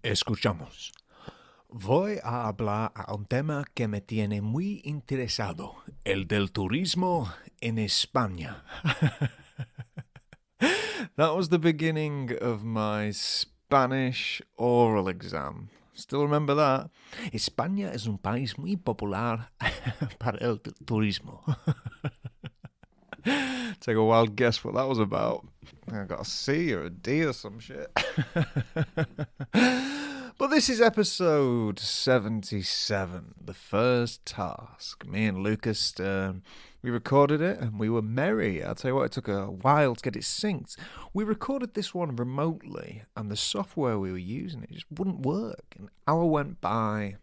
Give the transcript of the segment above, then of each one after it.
Escuchamos. Voy a hablar a un tema que me tiene muy interesado, el del turismo en España. That was the beginning of my Spanish oral exam. Still remember that? España es un país muy popular para el turismo. Take a wild guess what that was about. I got a C or a D or some shit. But this is episode 77, the first task. Me and Lukas, we recorded it and we were merry. I'll tell you what, it took a while to get it synced. We recorded this one remotely and the software we were using, it just wouldn't work. An hour went by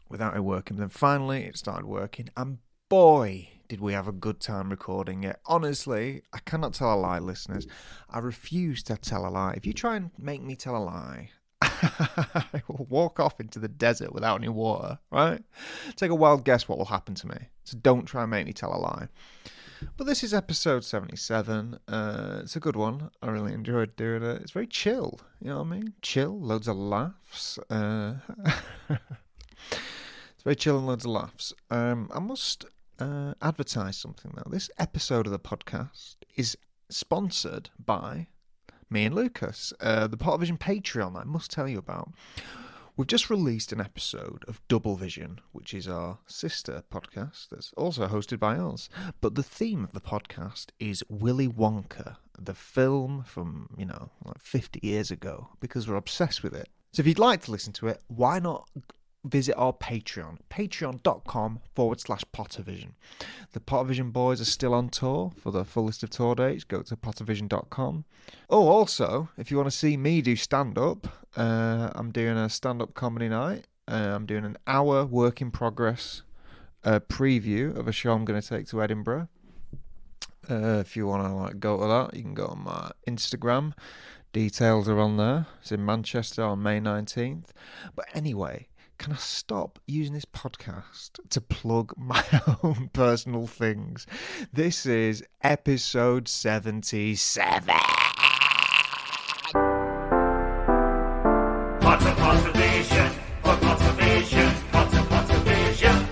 without it working. Then finally it started working and boy, did we have a good time recording it. Honestly, I cannot tell a lie, listeners. I refuse to tell a lie. If you try and make me tell a lie, I will walk off into the desert without any water, right? Take a wild guess what will happen to me. So don't try and make me tell a lie. But this is episode 77. It's a good one. I really enjoyed doing it. It's very chill, you know what I mean? Chill, loads of laughs. It's very chill and loads of laughs. I must advertise something though. This episode of the podcast is sponsored by me and Lukas, the Pottervision Patreon I must tell you about. We've just released an episode of Double Vision, which is our sister podcast that's also hosted by us. But the theme of the podcast is Willy Wonka, the film from, like 50 years ago, because we're obsessed with it. So if you'd like to listen to it, why not visit our Patreon, patreon.com/Pottervision. The Pottervision boys are still on tour. For the full list of tour dates, go to pottervision.com. Oh, also, if you want to see me do stand-up, I'm doing a stand-up comedy night. I'm doing an hour work in progress preview of a show I'm going to take to Edinburgh. If you want to go to that, you can go on my Instagram. Details are on there. It's in Manchester on May 19th. But anyway, can I stop using this podcast to plug my own personal things? This is episode 77. Pottervision, Pottervision, Pottervision.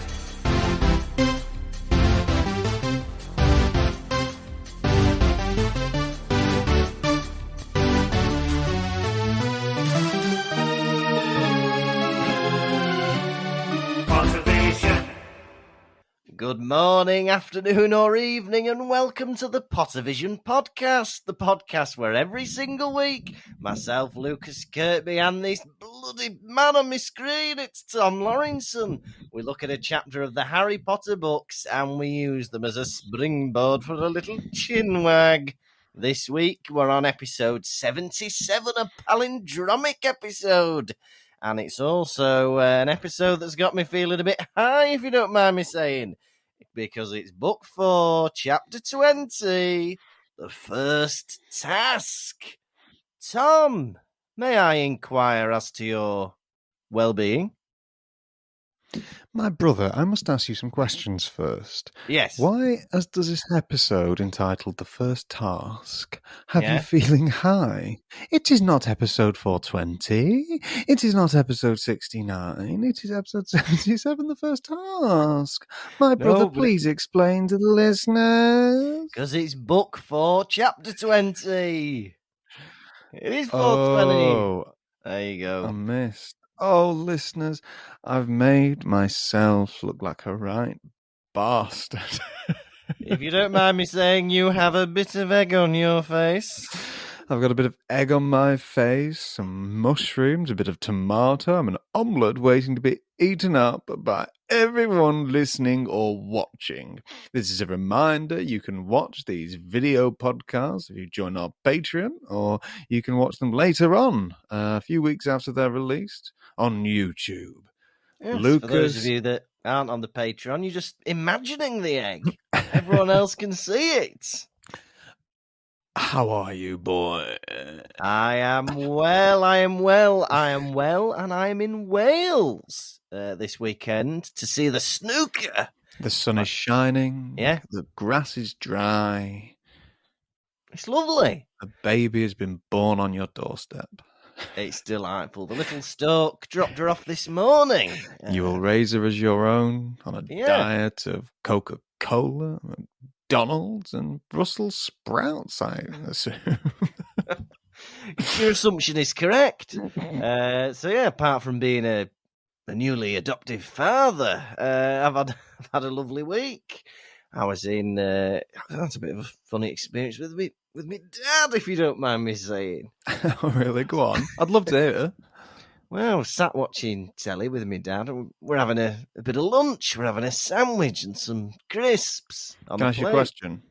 Good morning, afternoon, or evening, and welcome to the Pottervision podcast, the podcast where every single week, myself, Lukas, Kirkby, and this bloody man on my screen, it's Tom Lawrenson, we look at a chapter of the Harry Potter books and we use them as a springboard for a little chinwag. This week, we're on episode 77, a palindromic episode. And it's also an episode that's got me feeling a bit high, if you don't mind me saying, because it's book 4, chapter 20, the first task. Tom, may I inquire as to your well-being? My brother, I must ask you some questions first. Yes. Why, as does this episode entitled The First Task, have Yeah? you feeling high? It is not episode 420. It is not episode 69. It is episode 77, The First Task. My brother, but please explain to the listeners. Because it's book 4, chapter 20. It is 420. Oh, There you go. I missed. Oh, listeners, I've made myself look like a right bastard. If you don't mind me saying, you have a bit of egg on your face. I've got a bit of egg on my face, some mushrooms, a bit of tomato. I'm an omelette waiting to be eaten up by everyone listening or watching. This is a reminder, you can watch these video podcasts if you join our Patreon, or you can watch them later on, a few weeks after they're released, on YouTube. Yes, Lukas, for those of you that aren't on the Patreon, you're just imagining the egg. Everyone else can see it. how are you, boy? I am well, and I am in Wales this weekend to see the snooker. The sun is shining. Yeah. The grass is dry. It's lovely. A baby has been born on your doorstep. It's delightful. The little stork dropped her off this morning. You will raise her as your own on a diet of Coca-Cola, McDonald's, and Brussels sprouts, I assume. Your assumption is correct. Apart from being a newly adoptive father, I've had a lovely week. I was in. That's a bit of a funny experience with me dad, if you don't mind me saying. Oh, really? Go on. I'd love to hear. Well, I was sat watching telly with my dad, and we're having a bit of lunch. We're having a sandwich and some crisps on Can I the ask you a plate. question?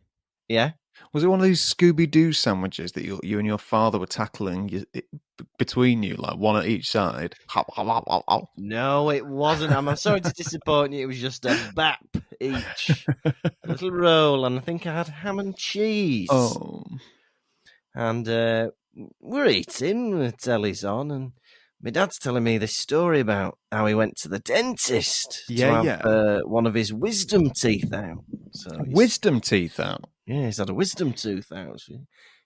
Yeah. Was it one of these Scooby-Doo sandwiches that you and your father were tackling between you, like one at each side? No, it wasn't. I'm sorry to disappoint you. It was just a bap each. A little roll, and I think I had ham and cheese. Oh. And we're eating, the telly's on, and my dad's telling me this story about how he went to the dentist to have one of his wisdom teeth out. So wisdom teeth out? Yeah, he's had a wisdom tooth out.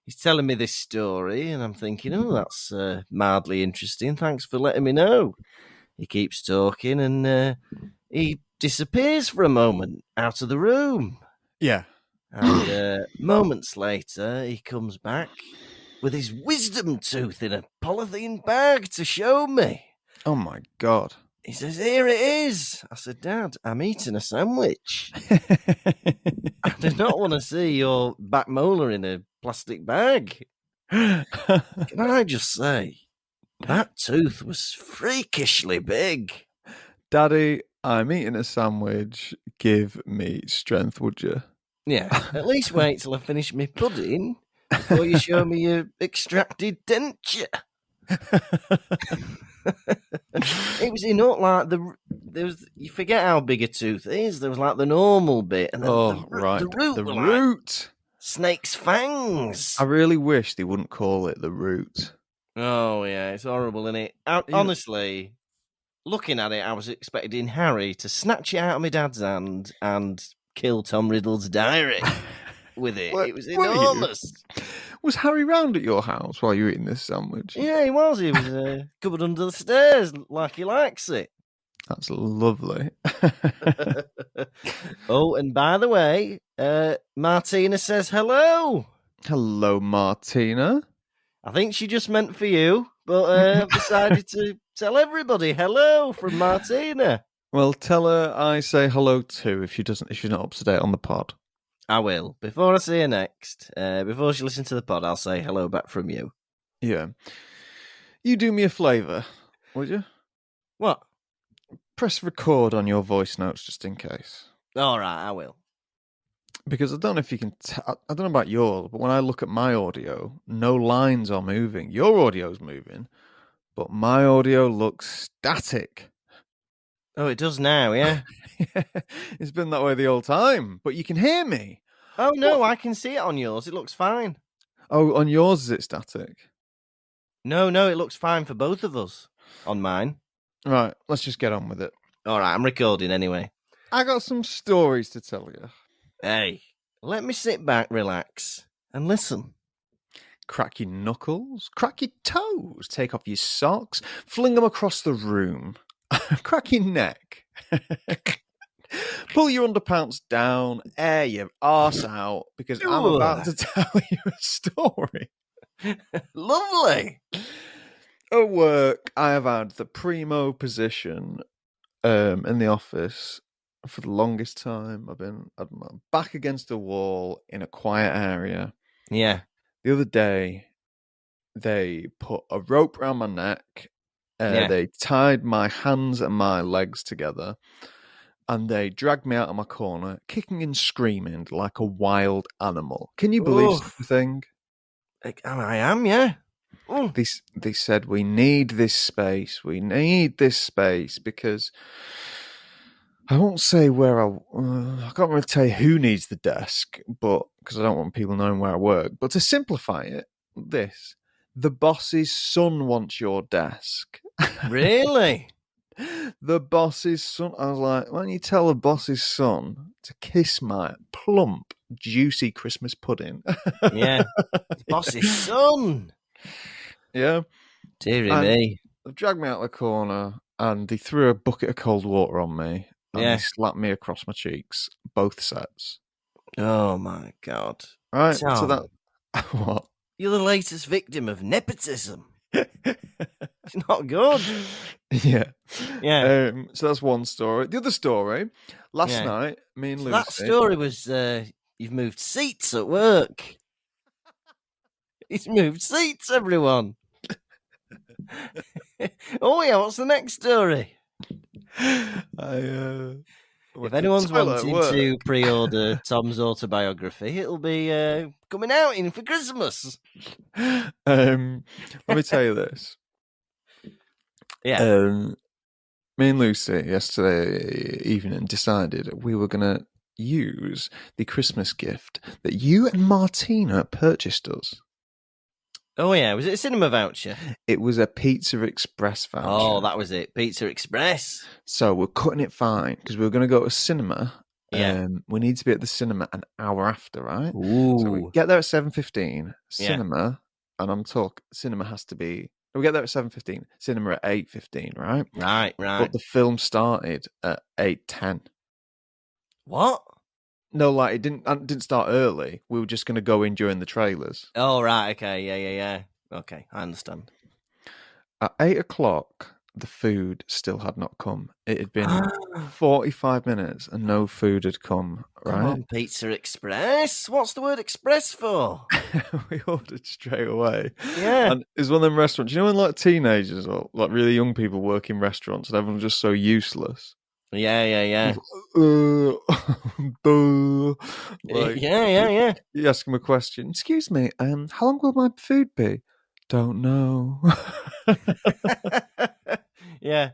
He's telling me this story, and I'm thinking, oh, that's mildly interesting. Thanks for letting me know. He keeps talking, and he disappears for a moment out of the room. Yeah. And moments later, he comes back with his wisdom tooth in a polythene bag to show me. Oh, my God. He says, here it is. I said, Dad, I'm eating a sandwich. I do not want to see your back molar in a plastic bag. Can I just say, that tooth was freakishly big. Daddy, I'm eating a sandwich. Give me strength, would you? Yeah, at least wait till I finish my pudding before you show me your extracted denture. It was like you forget how big a tooth is. There was like the normal bit, and then the root, like snake's fangs. I really wish they wouldn't call it the root. Oh yeah, it's horrible, isn't it? Honestly, looking at it, I was expecting Harry to snatch it out of my dad's hand and kill Tom Riddle's diary with it. It was enormous. Was Harry round at your house while you were eating this sandwich? Yeah, he was. He was covered under the stairs like he likes it. That's lovely. Oh, and by the way, Martina says hello. Hello, Martina. I think she just meant for you, but I've decided to tell everybody hello from Martina. Well, tell her I say hello too if she's not up to date on the pod. I will. Before I see her next, before she listens to the pod, I'll say hello back from you. Yeah. You do me a favour, would you? What? Press record on your voice notes just in case. All right, I will. Because I don't know if you can... I don't know about yours, but when I look at my audio, no lines are moving. Your audio's moving, but my audio looks static. Oh, it does now, yeah? It's been that way the whole time, but you can hear me. Oh, no, I can see it on yours. It looks fine. Oh, on yours is it static? No, it looks fine for both of us. On mine. Right, let's just get on with it. All right, I'm recording anyway. I got some stories to tell you. Hey, let me sit back, relax, and listen. Crack your knuckles, crack your toes, take off your socks, fling them across the room. Crack your neck. Pull your underpants down, air your arse out, because I'm about to tell you a story. Lovely. At work, I have had the primo position in the office for the longest time. I've been my back against the wall in a quiet area. Yeah. The other day, they put a rope around my neck. They tied my hands and my legs together, and they dragged me out of my corner, kicking and screaming like a wild animal. Can you believe such a thing? I am, yeah. They said, we need this space. We need this space because I won't say where I can't really tell you who needs the desk, but because I don't want people knowing where I work. But to simplify it, the boss's son wants your desk. Really? The boss's son. I was like, why don't you tell the boss's son to kiss my plump, juicy Christmas pudding? Yeah. Boss's son. Yeah. Deary And me. they've dragged me out of the corner and they threw a bucket of cold water on me and Yeah. they slapped me across my cheeks, both sets. Oh, my God. Right? So Tom, that... What? you're the latest victim of nepotism. It's not good. Yeah. Yeah. So that's one story. The other story, last Yeah. night, me and So Lucy... that story was you've moved seats at work. He's moved seats, everyone. Oh, yeah, what's the next story? I If went to the anyone's toilet at wanting to work. pre-order Tom's autobiography, it'll be coming out in for Christmas. Let me tell you this. Yeah. Me and Lucy yesterday evening decided we were going to use the Christmas gift that you and Martina purchased us. Oh, yeah. Was it a cinema voucher? It was a Pizza Express voucher. Oh, that was it. Pizza Express. So we're cutting it fine because we were going to go to cinema. Yeah. We need to be at the cinema an hour after, right? Ooh. So we get there at 7:15. Yeah. Cinema, and I'm talking. Cinema has to be. We get there at 7:15. Cinema at 8:15, right? Right. But the film started at 8:10. What? No, like it didn't start early. We were just going to go in during the trailers. Oh, right. Okay. Yeah. Okay, I understand. At 8:00, the food still had not come. It had been 45 minutes and no food had come. Right? Come on, Pizza Express. What's the word express for? We ordered straight away. Yeah. And it's one of them restaurants. You know when like teenagers or like really young people work in restaurants and everyone's just so useless. Yeah. Like, Yeah. You ask them a question. Excuse me, how long will my food be? Don't know. Yeah.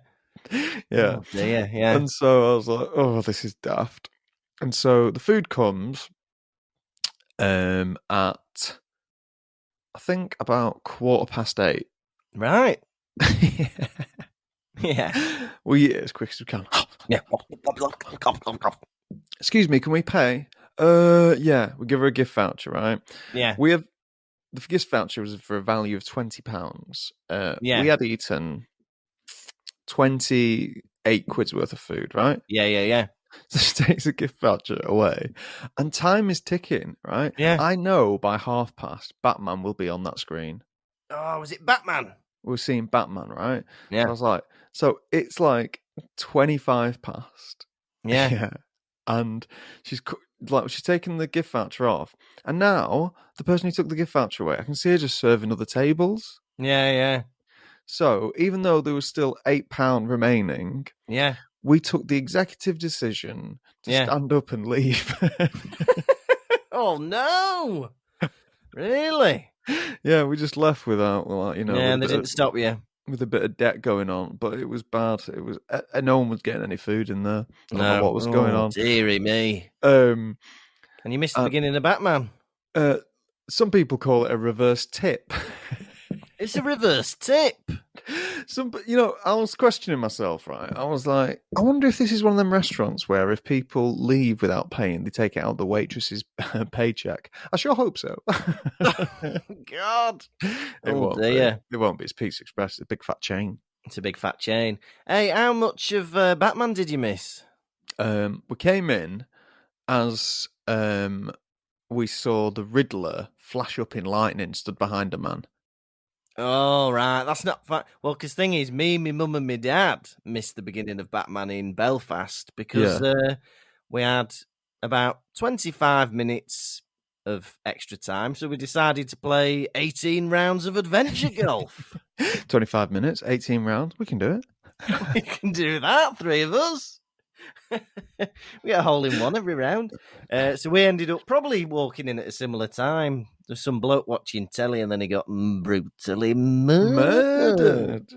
Yeah. Oh, dear, yeah. And so I was like, oh, this is daft. And so the food comes at I think about 8:15. Right. Yeah. We eat it as quick as we can. Yeah. Excuse me, can we pay? Yeah, we give her a gift voucher, right? Yeah. We have the gift voucher was for a value of £20. Yeah. We had eaten 28 quid's worth of food, right? Yeah. So she takes a gift voucher away, and time is ticking, right? Yeah. I know by past Batman will be on that screen. Oh, was it Batman? We're seeing Batman, right? Yeah. So I was like, so it's like 25 past. Yeah. Yeah. And she's taken the gift voucher off, and now the person who took the gift voucher away, I can see her just serving other tables. Yeah. So even though there was still £8 remaining, Yeah. we took the executive decision to stand up and leave. Oh no! Really? Yeah, we just left without, like, Yeah, and they didn't stop you. with a bit of debt going on, but it was bad. It was no one was getting any food in there. I don't know what was going on. Dearie me. And you missed the beginning of Batman. Some people call it a reverse tip. It's a reverse tip. I was questioning myself, right? I was like, I wonder if this is one of them restaurants where if people leave without paying, they take it out of the waitress's paycheck. I sure hope so. God. It won't dear. be. It won't be. It's Pizza Express. It's a big fat chain. It's a big fat chain. Hey, how much of Batman did you miss? We came in as we saw the Riddler flash up in lightning stood behind a man. Oh, right. That's not fun. Well, because thing is, me, my mum and my dad missed the beginning of Batman in Belfast because we had about 25 minutes of extra time. So we decided to play 18 rounds of adventure golf. 25 minutes, 18 rounds. We can do it. We can do that, three of us. We get a hole in one every round. So we ended up probably walking in at a similar time. There's some bloke watching telly and then he got brutally murdered.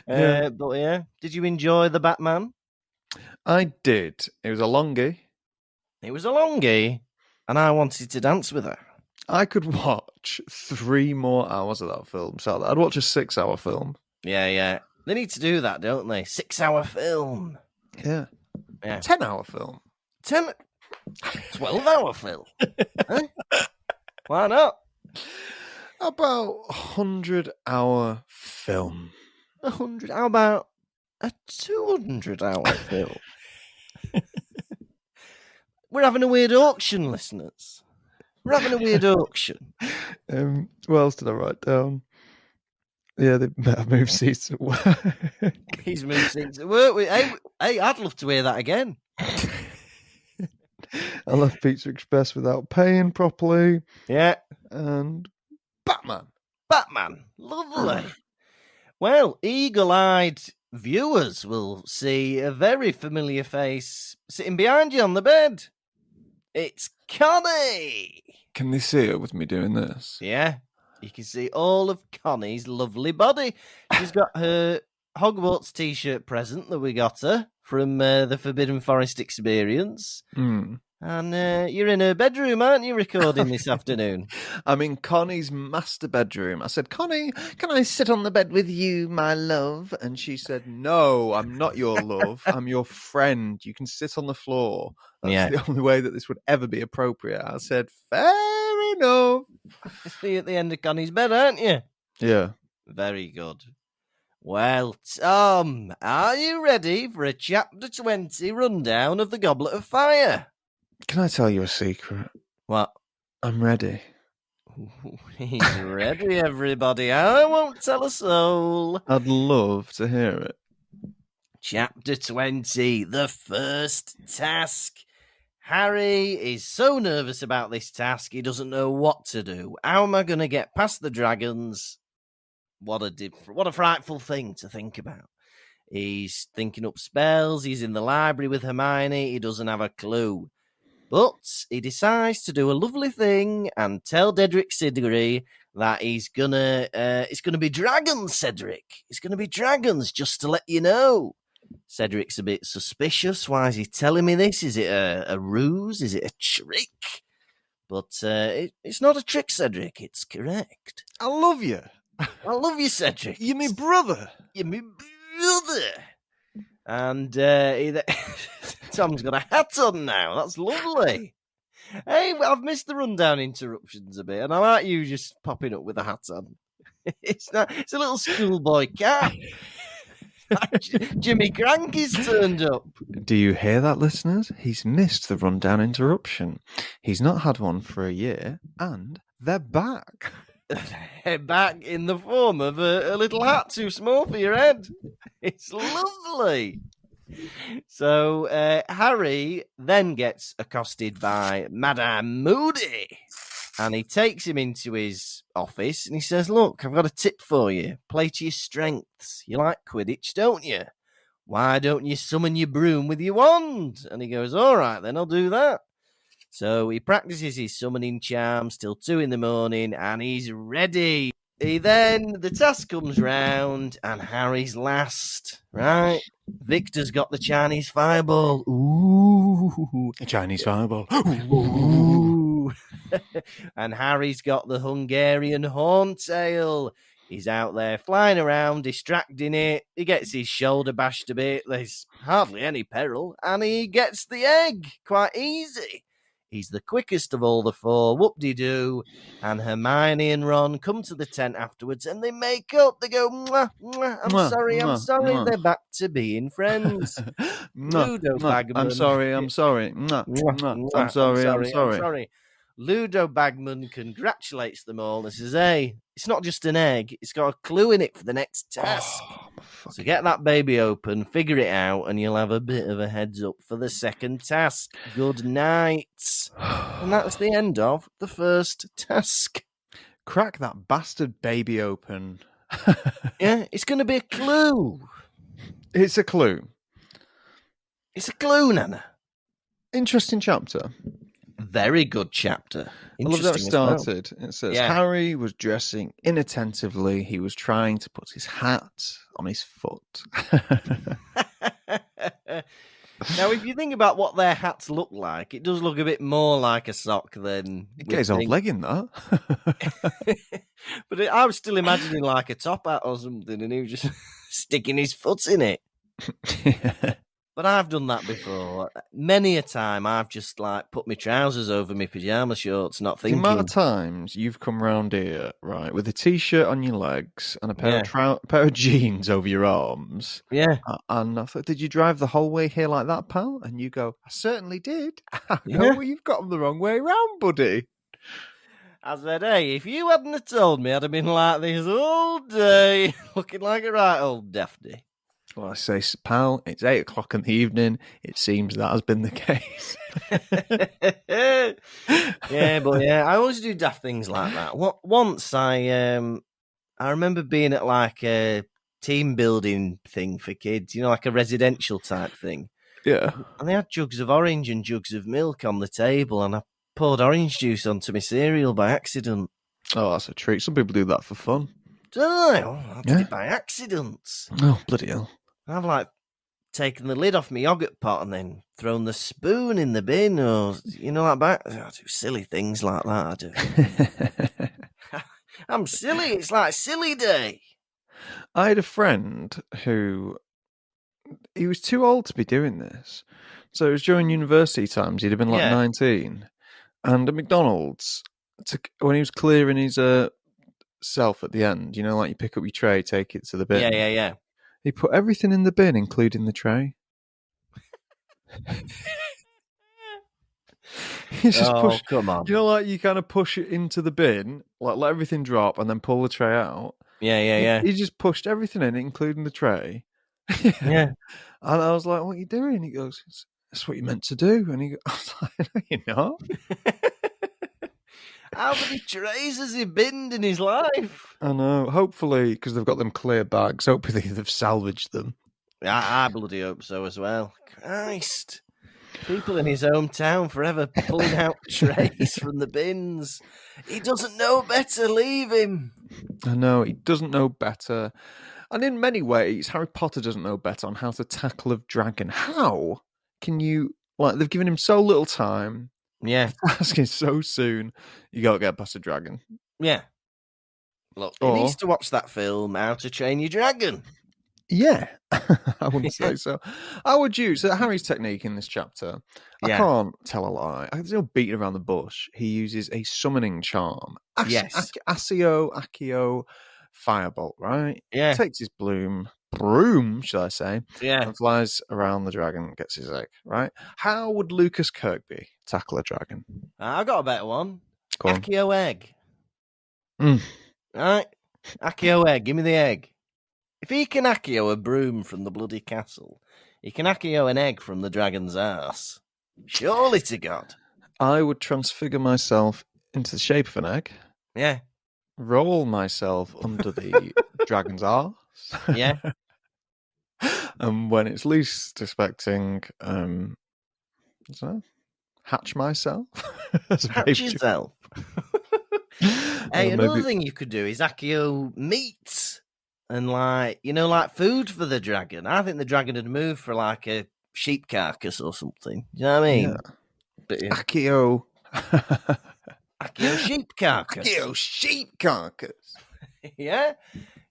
But yeah, did you enjoy the Batman? I did. It was a longie. It was a longie, and I wanted to dance with her. I could watch 3 more hours of that film. So I'd watch a 6-hour film. Yeah. They need to do that, don't they? 6-hour film. Yeah. 10-hour film. 12-hour film. Huh? Why not? About 100-hour film. 100. How about a 200-hour film? We're having a weird auction, listeners. We're having a weird auction. What else did I write down? Yeah, they moved seats at work. He's moved seats at work. Hey, I'd love to hear that again. I left Pizza Express without paying properly. Yeah. And Batman. Lovely. Well, eagle-eyed viewers will see a very familiar face sitting behind you on the bed. It's Connie. Can they see it with me doing this? Yeah, you can see all of Connie's lovely body. She's got her Hogwarts t-shirt present that we got her from the Forbidden Forest experience. And you're in her bedroom, aren't you, recording this afternoon? I'm in Connie's master bedroom. I said, Connie, can I sit on the bed with you, my love? And she said, no, I'm not your love. I'm your friend. You can sit on the floor. That's the only way that this would ever be appropriate. I said, fair enough. See you at the end of Connie's bed, aren't you? Yeah. Very good. Well, Tom, are you ready for a Chapter 20 rundown of the Goblet of Fire? Can I tell you a secret? What? I'm ready. He's ready, everybody. I won't tell a soul. I'd love to hear it. Chapter 20, the first task. Harry is so nervous about this task, he doesn't know what to do. How am I going to get past the dragons? What a frightful thing to think about. He's thinking up spells. He's in the library with Hermione. He doesn't have a clue. But he decides to do a lovely thing and tell Cedric Diggory that it's gonna be dragons, Cedric. It's gonna be dragons, just to let you know. Cedric's a bit suspicious. Why is he telling me this? Is it a ruse? Is it a trick? But it's not a trick, Cedric. It's correct. I love you. I love you, Cedric. You're my brother. You're my brother. And Tom's got a hat on now. That's lovely. Hey, I've missed the rundown interruptions a bit, and I like you just popping up with a hat on. It's a little schoolboy cap. Jimmy Cranky's turned up. Do you hear that, listeners? He's missed the rundown interruption. He's not had one for a year, and they're back. They're back in the form of a little hat too small for your head. It's lovely. So Harry then gets accosted by Mad-Eye Moody, and he takes him into his office and he says, look, I've got a tip for you. Play to your strengths. You like Quidditch, don't you? Why don't you summon your broom with your wand? And he goes, all right, then I'll do that. So he practices his summoning charms till 2 a.m, and he's ready. The task comes round, and Harry's last, right? Victor's got the Chinese fireball. Ooh. A Chinese fireball. Ooh. And Harry's got the Hungarian Horntail. He's out there flying around, distracting it. He gets his shoulder bashed a bit. There's hardly any peril, and he gets the egg quite easy. He's the quickest of all the 4. Whoop-de-doo. And Hermione and Ron come to the tent afterwards and they make up. They go, mwah, mwah, I'm sorry. Mwah. They're back to being friends. Ludo Bagman. I'm sorry. Mwah, mwah. I'm sorry. Ludo Bagman congratulates them all and says, hey, it's not just an egg. It's got a clue in it for the next task. So get that baby open, figure it out, and you'll have a bit of a heads up for the second task. Good night. And that's the end of the first task. Crack that bastard baby open. Yeah, it's going to be a clue. It's a clue. It's a clue, Nana. Interesting chapter. Very good chapter. I love that it started. It says, Harry was dressing inattentively. He was trying to put his hat on his foot. Now, if you think about what their hats look like, it does look a bit more like a sock than... Get his old leg in that. But I was still imagining like a top hat or something, and he was just sticking his foot in it. But I've done that before. Many a time I've just like put my trousers over my pyjama shorts, not The amount of thinking. times you've come round here, right, with a t-shirt on your legs and a Yeah. pair of jeans over your arms, Yeah. and I thought, did you drive the whole way here like that, pal? And you go, I certainly did. I go, Yeah. well, you've got them the wrong way round, buddy. I said, hey, if you hadn't have told me, I'd have been like this all day, looking like a right old Daphne. Well, I say, pal, it's 8 o'clock in the evening. It seems that has been the case. Yeah, but yeah, I always do daft things like that. Once I remember being at like a team building thing for kids, like a residential type thing. Yeah. And they had jugs of orange and jugs of milk on the table, and I poured orange juice onto my cereal by accident. Oh, that's a treat. Some people do that for fun. Don't I? Oh, I did it by accident. Oh, bloody hell. I've like taken the lid off my yogurt pot and then thrown the spoon in the bin, or like that. I do silly things like that. I do. I'm silly. It's like silly day. I had a friend who he was too old to be doing this. So it was during university times. He'd have been like 19. And at McDonald's, when he was clearing his self at the end, like you pick up your tray, take it to the bin. Yeah. He put everything in the bin, including the tray. He just pushed. Come on. Like you kind of push it into the bin, like let everything drop, and then pull the tray out. Yeah. He just pushed everything in, including the tray. Yeah. And I was like, "What are you doing?" He goes, "That's what you're meant to do." And I was like, "No, you're not." How many trays has he binned in his life? I know. Hopefully, because they've got them clear bags, hopefully they've salvaged them. I bloody hope so as well. Christ. People in his hometown forever pulling out trays from the bins. He doesn't know better. Leave him. I know. He doesn't know better. And in many ways, Harry Potter doesn't know better on how to tackle a dragon. How can you... they've given him so little time. Yeah. Asking so soon, you got to get past a dragon. Yeah. Look, he needs to watch that film, How to Train Your Dragon. Yeah, I wouldn't say so. I would use Harry's technique in this chapter. I can't tell a lie. There's no beating around the bush. He uses a summoning charm. Accio, firebolt, right? Yeah. Takes his broom, should I say? Yeah. And flies around the dragon, gets his egg, right? How would Lukas Kirkby tackle a dragon? I've got a better one. Go on. Accio egg. Mm. Right? Accio egg. Give me the egg. If he can Accio a broom from the bloody castle, he can Accio an egg from the dragon's arse. Surely to God. I would transfigure myself into the shape of an egg. Yeah. Roll myself under the dragon's arse. Yeah. And when it's least expecting, hatch myself. Hatch yourself. Hey, another thing you could do is Accio meat. And like food for the dragon. I think the dragon would move for like a sheep carcass or something. You know what I mean? Yeah. But, Accio sheep carcass. Accio sheep carcass. Yeah?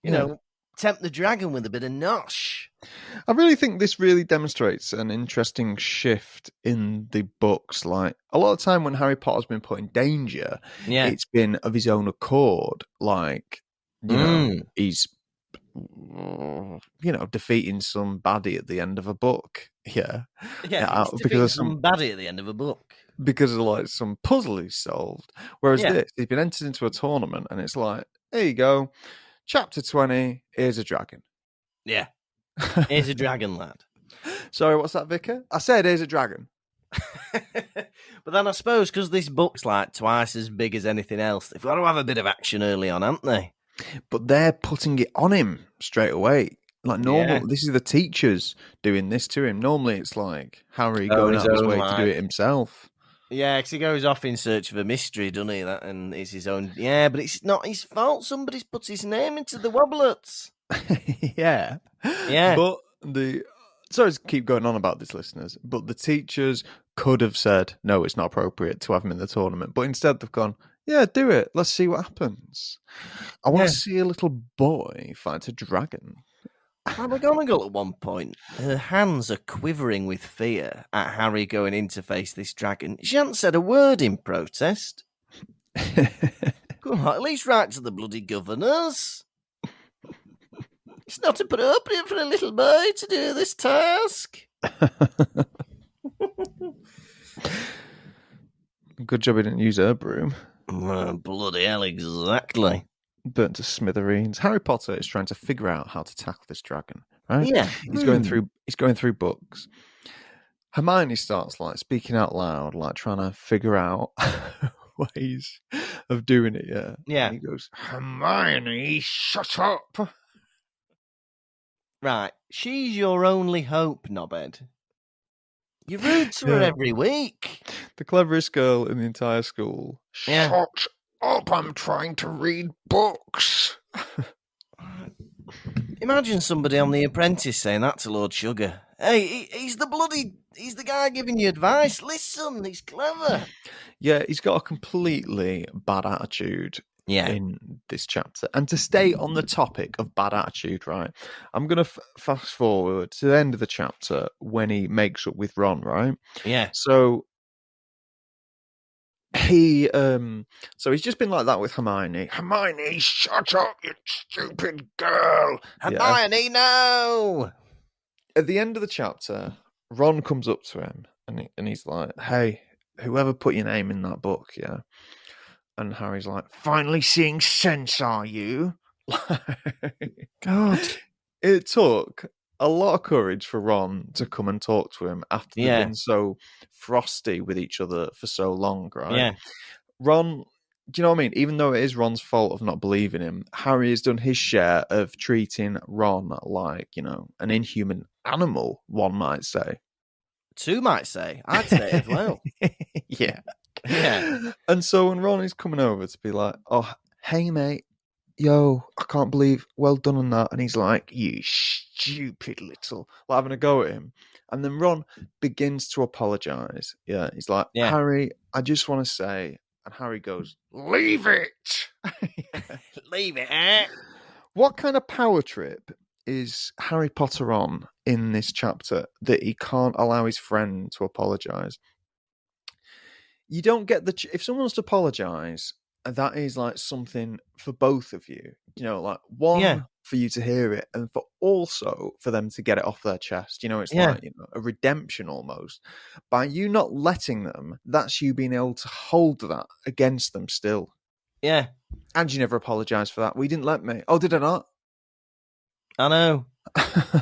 You know, tempt the dragon with a bit of nosh. I really think this really demonstrates an interesting shift in the books. Like, a lot of time when Harry Potter's been put in danger, it's been of his own accord. Like, he's defeating some baddie at the end of a book. Yeah, because of some baddie at the end of a book. Because of like some puzzle he's solved. Whereas this, he's been entered into a tournament, and it's like, there you go, chapter 20. Here's a dragon. Yeah, here's a dragon, lad. Sorry, what's that, Vicar? I said here's a dragon. But then I suppose because this book's like twice as big as anything else, they've got to have a bit of action early on, haven't they? But they're putting it on him straight away. Like normal, this is the teachers doing this to him. Normally it's like Harry going out of his way to do it himself. Yeah, because he goes off in search of a mystery, doesn't he? That and it's his own. Yeah, but it's not his fault. Somebody's put his name into the woblets. Yeah. But sorry to keep going on about this, listeners, but the teachers could have said, no, it's not appropriate to have him in the tournament. But instead they've gone, yeah, do it. Let's see what happens. I want to see a little boy fight a dragon. McGonagall at one point, her hands are quivering with fear at Harry going in to face this dragon. She hasn't said a word in protest. Come on, at least write to the bloody governors. It's not appropriate for a little boy to do this task. Good job he didn't use her broom. Bloody hell, exactly. Burnt to smithereens. Harry Potter is trying to figure out how to tackle this dragon, right? Yeah. He's going through books. Hermione starts like speaking out loud, like trying to figure out ways of doing it, yeah. Yeah. And he goes, Hermione, shut up. Right. She's your only hope, knobhead. You rude to her every week. The cleverest girl in the entire school. Yeah. Shut up, I'm trying to read books. Imagine somebody on The Apprentice saying that to Lord Sugar. Hey, he's the guy giving you advice. Listen, he's clever. Yeah, he's got a completely bad attitude in this chapter. And to stay on the topic of bad attitude, right, I'm going to fast forward to the end of the chapter when he makes up with Ron, right? Yeah. So he's just been like that with Hermione. Hermione, shut up, you stupid girl. Hermione, no. At the end of the chapter, Ron comes up to him and he's like, hey, whoever put your name in that book, yeah? And Harry's like, finally seeing sense, are you? God. It took a lot of courage for Ron to come and talk to him after they've been so frosty with each other for so long, right? Yeah. Ron, do you know what I mean? Even though it is Ron's fault of not believing him, Harry has done his share of treating Ron like, an inhuman animal, one might say. Two might say. I'd say as well. Yeah. Yeah. And so when Ron is coming over to be like, oh, hey, mate, yo, I can't believe, well done on that. And he's like, you stupid little, like having a go at him. And then Ron begins to apologize. Yeah. He's like, Harry, I just want to say, and Harry goes, leave it. Leave it, eh? What kind of power trip is Harry Potter on in this chapter that he can't allow his friend to apologize? You don't get if someone wants to apologize, that is like something for both of you. Like one for you to hear it, and for them to get it off their chest. It's like a redemption almost. By you not letting them, that's you being able to hold that against them still. Yeah. And you never apologized for that. Well, you didn't let me. Oh, did I not? I know.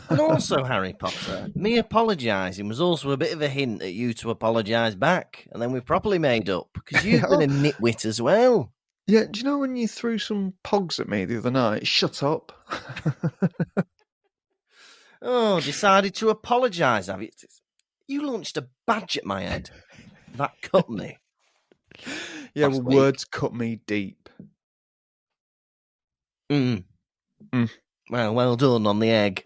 And also, Harry Potter, me apologising was also a bit of a hint at you to apologise back, and then we properly made up, because you've been a nitwit as well. Yeah, do you know when you threw some pogs at me the other night? Shut up. Oh, decided to apologise, have you? You launched a badge at my head. That cut me. Yeah, well, words cut me deep. Well done on the egg.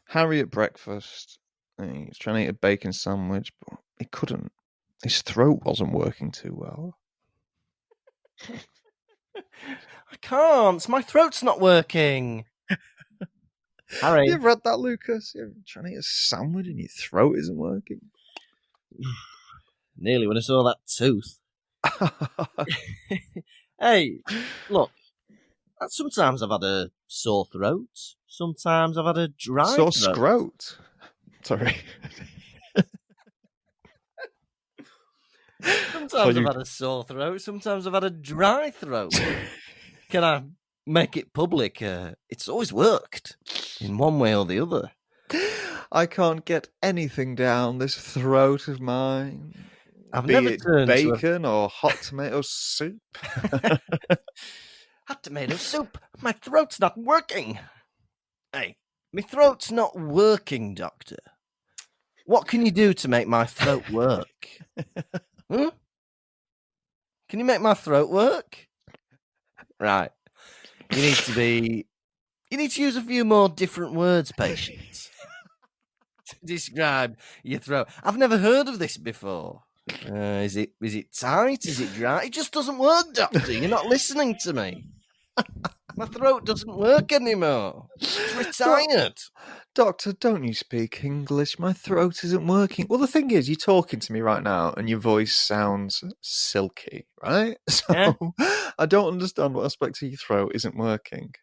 Harry at breakfast. He's trying to eat a bacon sandwich, but he couldn't. His throat wasn't working too well. I can't. My throat's not working. Harry. You've read that, Lukas? You're trying to eat a sandwich and your throat isn't working. Nearly when I saw that tooth. Hey, look. Sometimes I've had a sore throat. Sometimes I've had a dry throat. Sore scrote. Sorry. Sometimes I've had a sore throat. Sometimes I've had a dry throat. Can I make it public? It's always worked in one way or the other. I can't get anything down this throat of mine. I've Be never it turned bacon or hot tomato soup. Hot tomato soup. My throat's not working. Hey, my throat's not working, doctor. What can you do to make my throat work? Can you make my throat work? Right. You need to use a few more different words, patient, to describe your throat. I've never heard of this before. Is it tight? Is it dry? It just doesn't work, doctor. You're not listening to me. My throat doesn't work anymore. It's retired. Doctor, don't you speak English? My throat isn't working. Well, the thing is, you're talking to me right now and your voice sounds silky, right? So Yeah? I don't understand what aspect of your throat isn't working.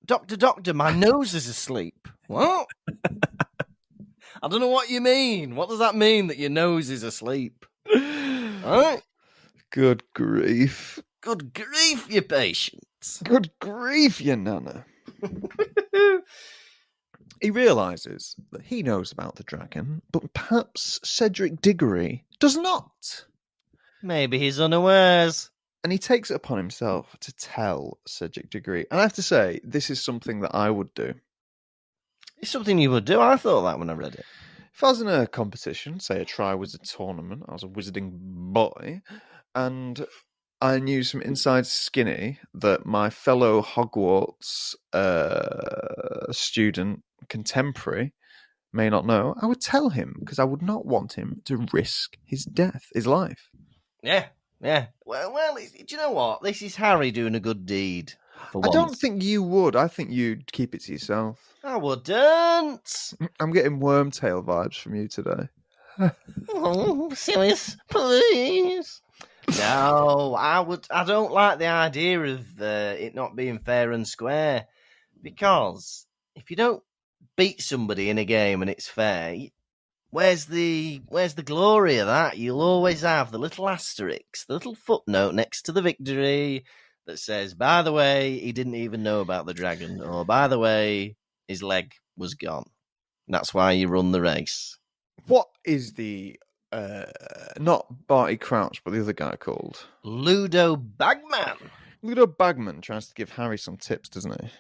Doctor, my nose is asleep. What? I don't know what you mean. What does that mean that your nose is asleep? Right? Good grief. Good grief, you patients. Good grief, you nana. He realises that he knows about the dragon, but perhaps Cedric Diggory does not. Maybe he's unawares. And he takes it upon himself to tell Cedric Diggory. And I have to say, this is something that I would do. It's something you would do. I thought that when I read it. If I was in a competition, say a Tri-Wizard tournament, I was a wizarding boy, and I knew some inside skinny that my fellow Hogwarts student contemporary may not know, I would tell him, because I would not want him to risk his death, his life. Yeah. Well, do you know what? This is Harry doing a good deed. For I once. don't think you would. I think you'd keep it to yourself. I wouldn't. I'm getting Wormtail vibes from you today. Oh, serious, please. No, I don't like the idea of it not being fair and square, because if you don't beat somebody in a game and it's fair, where's the glory of that? You'll always have the little asterisk, the little footnote next to the victory that says, by the way, he didn't even know about the dragon, or by the way, his leg was gone. That's why you run the race. What is the not Barty Crouch, but the other guy called Ludo Bagman. Ludo Bagman tries to give Harry some tips, doesn't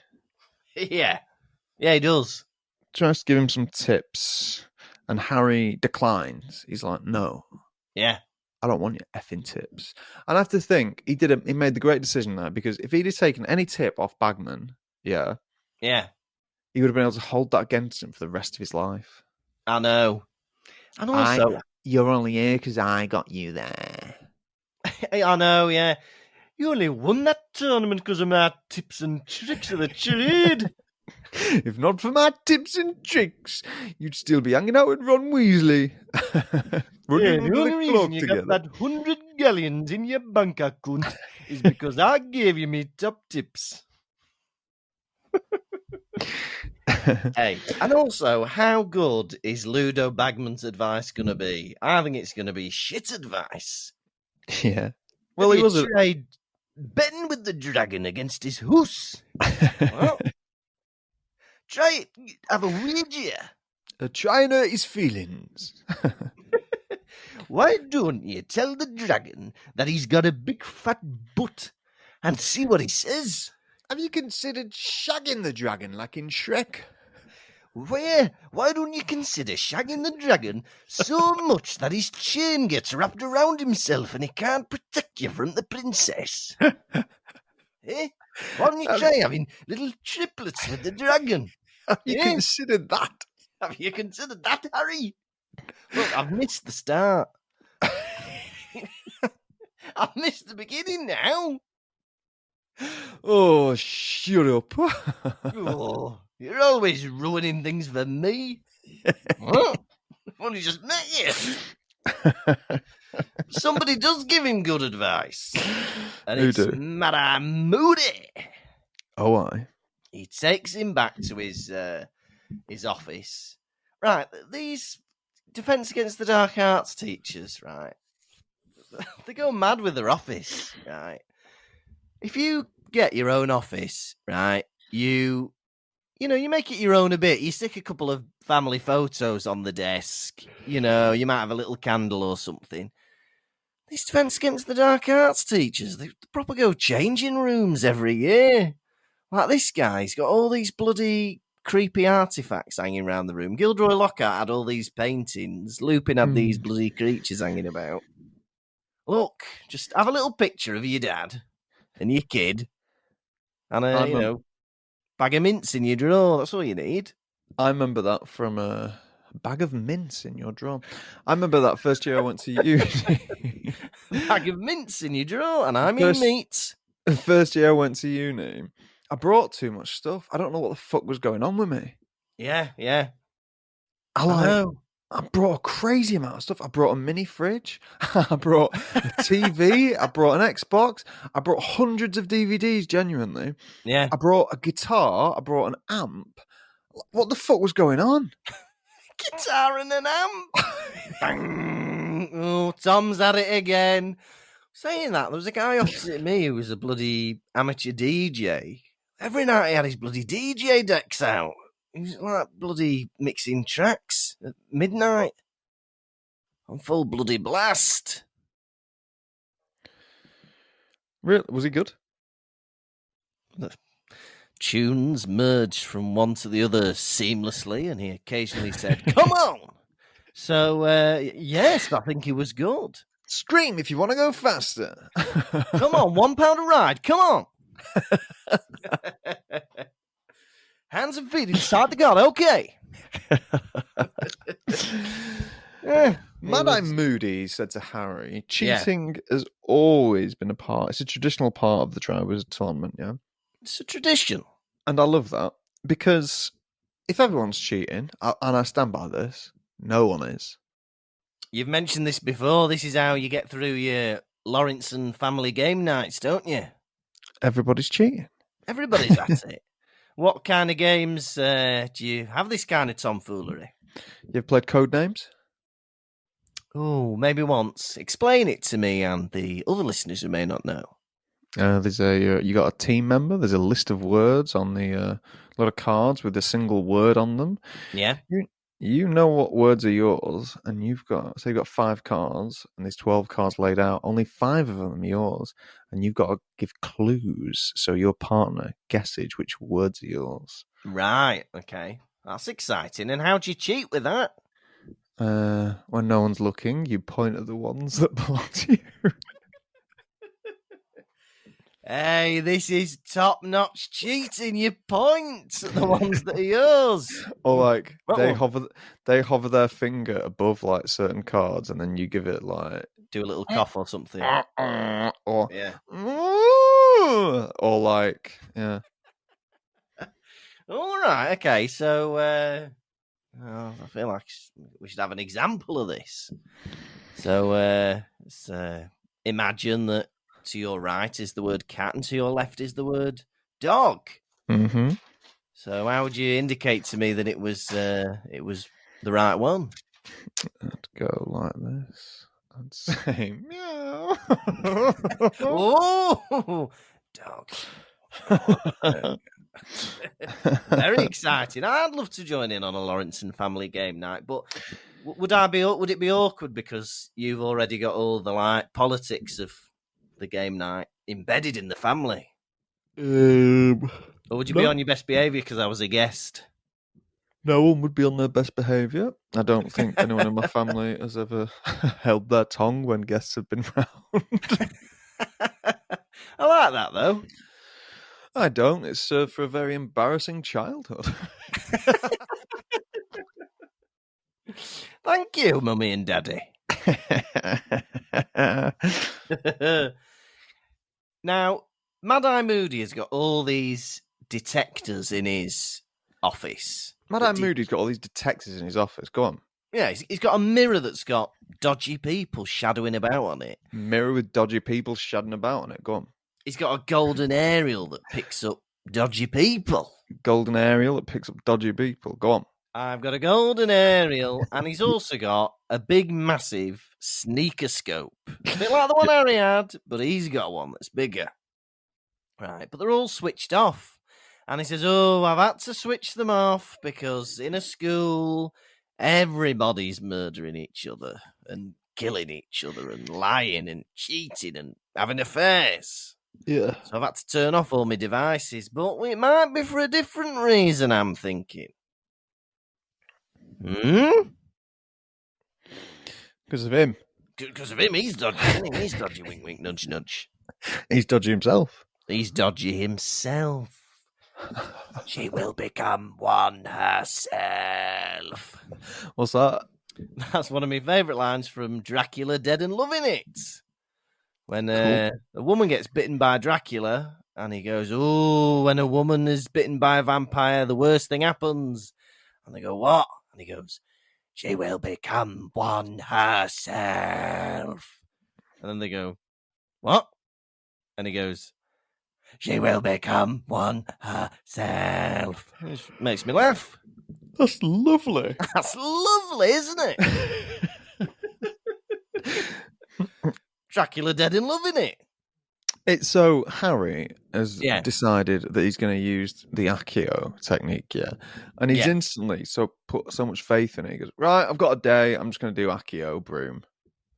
he? Yeah, he does. Tries to give him some tips, and Harry declines. He's like, "No, Yeah, I don't want your effing tips." And I have to think he made the great decision there, because if he'd have taken any tip off Bagman, he would have been able to hold that against him for the rest of his life. I know. And also, you're only here because I got you there. I know, yeah. You only won that tournament because of my tips and tricks of the trade. If not for my tips and tricks, you'd still be hanging out with Ron Weasley. The only reason you got that 100 galleons in your bank account is because I gave you me top tips. Hey, and also, how good is Ludo Bagman's advice going to be? I think it's going to be shit advice. Yeah. Well, he was tried betting with the dragon against his hoose. Well, try it. Have a wager. Trying to hurt his feelings. Why don't you tell the dragon that he's got a big fat butt and see what he says? Have you considered shagging the dragon like in Shrek? Why don't you consider shagging the dragon so much that his chain gets wrapped around himself and he can't protect you from the princess? Eh? Why don't you try having little triplets with the dragon? Have you considered that? Have you considered that, Harry? Look, I've missed the start. I've missed the beginning now. Oh, shut up. Oh, you're always ruining things for me. I've only just met you. Somebody does give him good advice. And Who it's do? Mad-Eye Moody. Oh, I. He takes him back to his office. Right, these Defense Against the Dark Arts teachers, right? They go mad with their office, right? If you get your own office, right, you make it your own a bit. You stick a couple of family photos on the desk. You might have a little candle or something. These Defense Against the Dark Arts teachers, they proper go changing rooms every year. Like this guy's got all these bloody creepy artifacts hanging around the room. Gilderoy Lockhart had all these paintings. Lupin had these bloody creatures hanging about. Look, just have a little picture of your dad and your kid and a bag of mints in your drawer. That's all you need. I remember that from a bag of mints in your drawer. I remember that first year I went to uni. Bag of mints in your drawer, and I mean meat. The first year I went to uni, I brought too much stuff. I don't know what the fuck was going on with me. Yeah. I I know. I brought a crazy amount of stuff. I brought a mini fridge. I brought a TV. I brought an Xbox. I brought hundreds of DVDs, genuinely. Yeah. I brought a guitar. I brought an amp. What the fuck was going on? Guitar and an amp. Bang. Oh, Tom's at it again. Saying that, there was a guy opposite me who was a bloody amateur DJ. Every night he had his bloody DJ decks out. He was like bloody mixing tracks at midnight. On full bloody blast. Really? Was he good? The tunes merged from one to the other seamlessly, and he occasionally said, "Come on!" So, yes, I think he was good. Scream if you want to go faster. Come on, £1 a ride. Come on. Hands and feet inside the gun. Okay. Mad-Eye Moody said to Harry, cheating has always been it's a traditional part of the Triwizard Tournament, yeah? It's a tradition. And I love that, because if everyone's cheating, and I stand by this, no one is. You've mentioned this before. This is how you get through your Lawrence and family game nights, don't you? Everybody's cheating. Everybody's at it. What kind of games do you have this kind of tomfoolery? You've played Codenames? Oh, maybe once. Explain it to me and the other listeners who may not know. There's you got a team member. There's a list of words on the lot of cards with a single word on them. Yeah. You know what words are yours, and you've got 5 cards, and there's 12 cards laid out. Only 5 of them are yours, and you've got to give clues so your partner guesses which words are yours. Right. Okay. That's exciting. And how do you cheat with that? When no one's looking, you point at the ones that belong to you. Hey, this is top-notch cheating. You point at the ones that are yours. Or like they hover their finger above like certain cards, and then you give it like do a little cough or something. Or yeah. Or like yeah. All right. Okay. So I feel like we should have an example of this. So let's imagine that. To your right is the word cat, and to your left is the word dog. Mm-hmm. So, how would you indicate to me that it was the right one? I'd go like this. I'd say meow. Oh, dog. Very exciting. I'd love to join in on a Lawrence and family game night, but would it be awkward because you've already got all the politics of the game night embedded in the family? Or would you be on your best behaviour because I was a guest? No one would be on their best behaviour. I don't think anyone in my family has ever held their tongue when guests have been round. I like that, though. I don't. It's served for a very embarrassing childhood. Thank you, Mummy and Daddy. Now, Mad-Eye Moody has got all these detectors in his office. Mad-Eye Moody's got all these detectors in his office. Go on. Yeah, he's got a mirror that's got dodgy people shadowing about on it. Mirror with dodgy people shadowing about on it. Go on. He's got a golden aerial that picks up dodgy people. Golden aerial that picks up dodgy people. Go on. I've got a golden aerial, and he's also got a big, massive sneaker scope. A bit like the one Harry had, but he's got one that's bigger. Right, but they're all switched off. And he says, I've had to switch them off because in a school, everybody's murdering each other and killing each other and lying and cheating and having affairs. Yeah. So I've had to turn off all my devices, but it might be for a different reason, I'm thinking. Because of him. Because of him, he's dodgy, isn't he? He's dodgy, wink, wink, nudge, nudge. He's dodgy himself. He's dodgy himself. She will become one herself. What's that? That's one of my favourite lines from Dracula Dead and Loving It. When a woman gets bitten by Dracula And he goes, "Oh, when a woman is bitten by a vampire, the worst thing happens." And they go, "What?" And he goes, "She will become one herself." And then they go, "What?" And he goes, "She will become one herself." Which makes me laugh. That's lovely. That's lovely, isn't it? Dracula dead in love, innit? It's so Harry has Yeah. decided that he's going to use the Accio technique, and he's Yeah. instantly put so much faith in it. He goes, "Right, I've got a day. I'm just going to do Accio broom."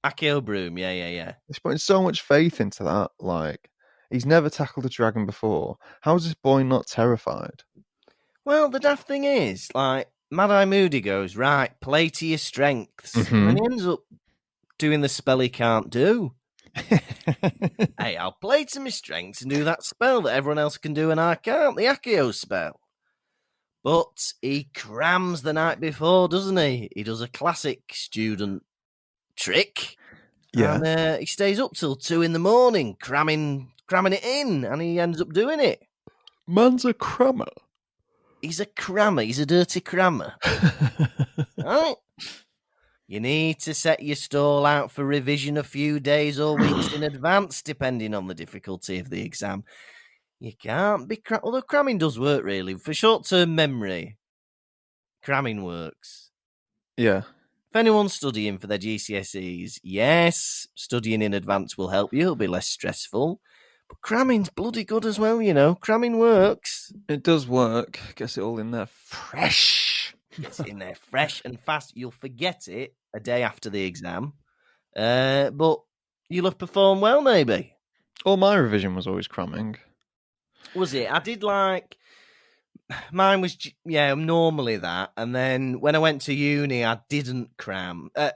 Accio broom, yeah. He's putting so much faith into that. Like, he's never tackled a dragon before. How is this boy not terrified? Well, the daft thing is, like, Mad-Eye Moody goes, "Right, play to your strengths." And then he ends up doing the spell he can't do. Hey, I'll play to my strengths and do that spell that everyone else can do and I can't, the Accio spell. But he crams the night before, doesn't he? He does a classic student trick. Yeah. And he stays up till 2 a.m, cramming it in, and he ends up doing it. Man's a crammer. He's a crammer. He's a dirty crammer. Right? You need to set your stall out for revision a few days or weeks in advance, depending on the difficulty of the exam. You can't be although cramming does work, really. For short-term memory, cramming works. Yeah. If anyone's studying for their GCSEs, yes, studying in advance will help you. It'll be less stressful. But cramming's bloody good as well, you know. Cramming works. It does work. Gets it all in there fresh. Gets it in there fresh and fast. You'll forget it a day after the exam. But you'll have performed well, maybe. All my revision was always cramming. Was it? I did like... Mine was, normally that. And then when I went to uni, I didn't cram. I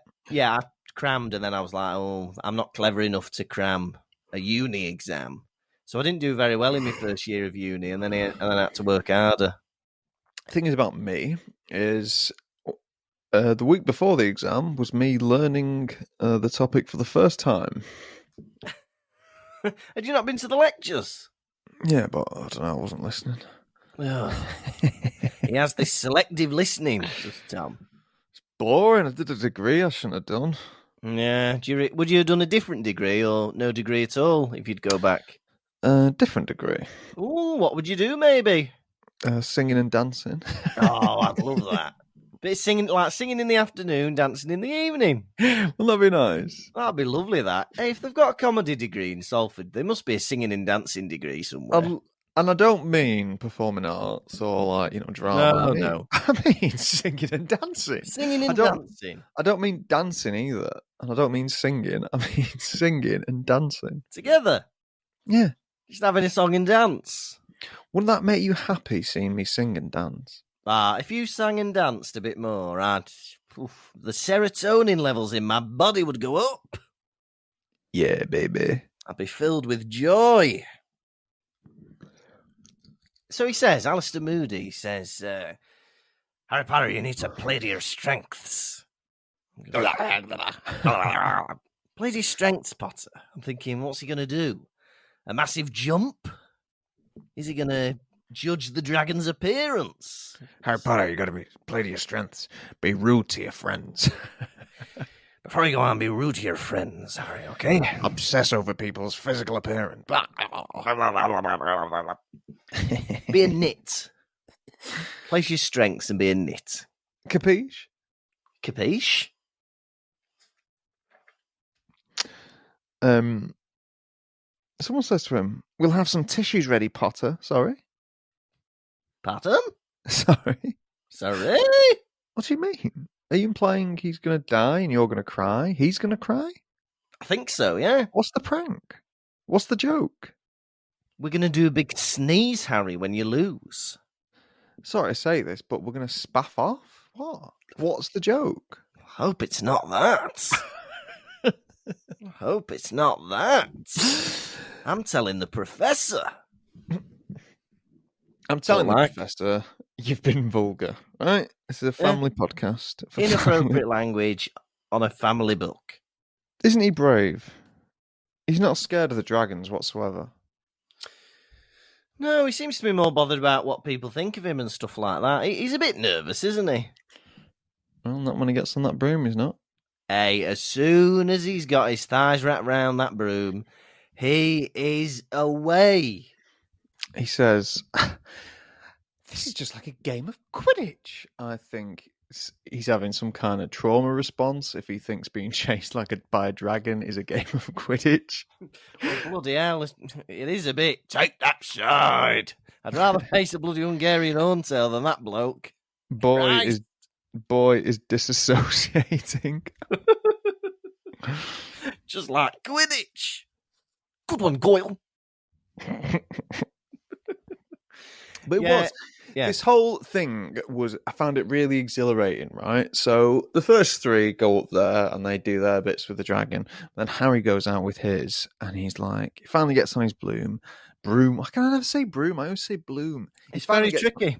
crammed, and then I was like, oh, I'm not clever enough to cram a uni exam. So I didn't do very well in my first year of uni, and then I had to work harder. The thing is about me is the week before the exam was me learning the topic for the first time. Had you not been to the lectures? Yeah, but I don't know, I wasn't listening. Oh. He has this selective listening, does Tom. It's boring. I did a degree I shouldn't have done. Yeah. Would you have done a different degree or no degree at all if you'd go back? Different degree. Ooh, what would you do, maybe? Singing and dancing. Oh, I'd love that. Bit singing in the afternoon, dancing in the evening. Wouldn't that be nice? That'd be lovely, that. Hey, if they've got a comedy degree in Salford, there must be a singing and dancing degree somewhere. And I don't mean performing arts or drama. No. I mean singing and dancing. Singing and dancing. I don't mean dancing either. And I don't mean singing. I mean singing and dancing. Together? Yeah. Just having a song and dance. Wouldn't that make you happy seeing me sing and dance? If you sang and danced a bit more, the serotonin levels in my body would go up. Yeah, baby. I'd be filled with joy. So he says, Alistair Moody says, Harry Potter, you need to play to your strengths. Play to your strengths, Potter. I'm thinking, what's he going to do? A massive jump? Is he going to judge the dragon's appearance? Harry Potter, you got to play to your strengths. Be rude to your friends. Before you go on, be rude to your friends, Harry, okay? Obsess over people's physical appearance. Be a nit. Place your strengths and be a nit. Capiche? Capiche? Someone says to him, "We'll have some tissues ready, Potter." Sorry? Pardon? Sorry? Sorry? What do you mean? Are you implying he's going to die and you're going to cry? He's going to cry? I think so, yeah. What's the prank? What's the joke? We're going to do a big sneeze, Harry, when you lose. Sorry to say this, but we're going to spaff off? What? What's the joke? I hope it's not that. I hope it's not that. I'm telling the professor. I'm telling the professor, you've been vulgar, right? This is a family podcast. Inappropriate language on a family book. Isn't he brave? He's not scared of the dragons whatsoever. No, he seems to be more bothered about what people think of him and stuff like that. He's a bit nervous, isn't he? Well, not when he gets on that broom, he's not. Hey, as soon as he's got his thighs wrapped around that broom, he is away. He says, "This is just like a game of Quidditch." I think he's having some kind of trauma response if he thinks being chased by a dragon is a game of Quidditch. Well, bloody hell, it is a bit. Take that side. I'd rather face a bloody Hungarian Horntail than that bloke. Boy Christ. is disassociating. Just like Quidditch. Good one, Goyle. But it Yeah, was. yeah. This whole thing I found it really exhilarating, right? So the first three go up there and they do their bits with the dragon. Then Harry goes out with his and he's like, he finally gets on his broom. Why can I never say broom? I always say bloom. It's very tricky.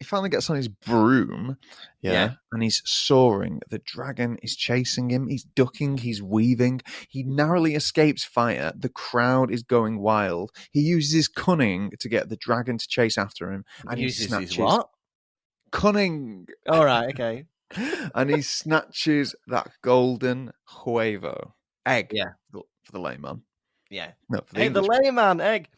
He finally gets on his broom, Yeah. and he's soaring. The dragon is chasing him. He's ducking. He's weaving. He narrowly escapes fire. The crowd is going wild. He uses his cunning to get the dragon to chase after him. And He uses his what? Cunning. All right, okay. And he snatches that golden huevo egg. Yeah. For the layman. Yeah. No, for the Hey, the English. layman egg.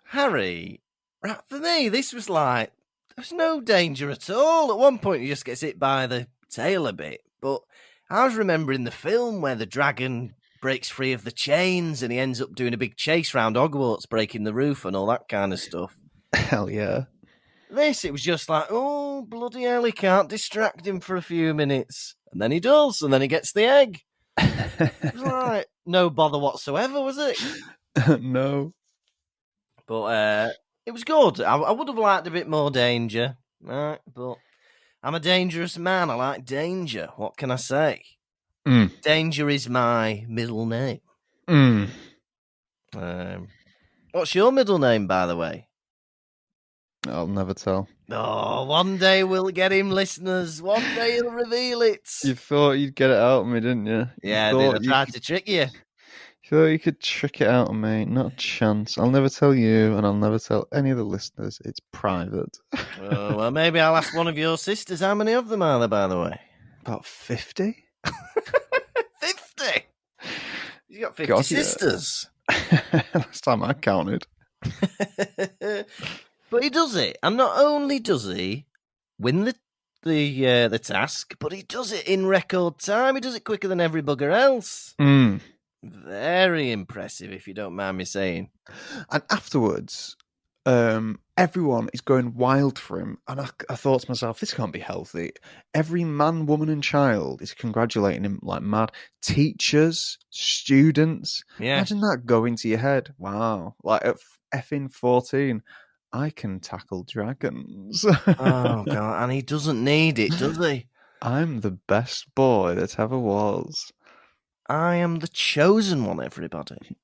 Harry, right, for me, this was like, there's no danger at all. At one point, he just gets hit by the tail a bit. But I was remembering the film where the dragon breaks free of the chains and he ends up doing a big chase round Hogwarts, breaking the roof and all that kind of stuff. Hell yeah. This, it was just like, oh, bloody hell, he can't distract him for a few minutes. And then he does, and then he gets the egg. It was like, no bother whatsoever, was it? No. But it was good. I would have liked a bit more danger, right? But I'm a dangerous man. I like danger. What can I say? Danger is my middle name. What's your middle name, by the way? I'll never tell. Oh, one day we'll get him, listeners. One day he'll reveal it. You thought you'd get it out of me, didn't you? Yeah, I tried to trick you. You thought you could trick it out of me. Not a chance. I'll never tell you, and I'll never tell any of the listeners. It's private. Oh, well, maybe I'll ask one of your sisters. How many of them are there, by the way? About 50? 50? You got 50 sisters. Yeah. Last time I counted. But he does it, and not only does he win the task, but he does it in record time. He does it quicker than every bugger else. Very impressive, if you don't mind me saying. And afterwards, everyone is going wild for him. And I thought to myself, this can't be healthy. Every man, woman, and child is congratulating him like mad. Teachers, students. Yeah. Imagine that going to your head. Wow. Like at effing 14, I can tackle dragons. Oh, God. And he doesn't need it, does he? I'm the best boy that ever was. I am the chosen one, everybody.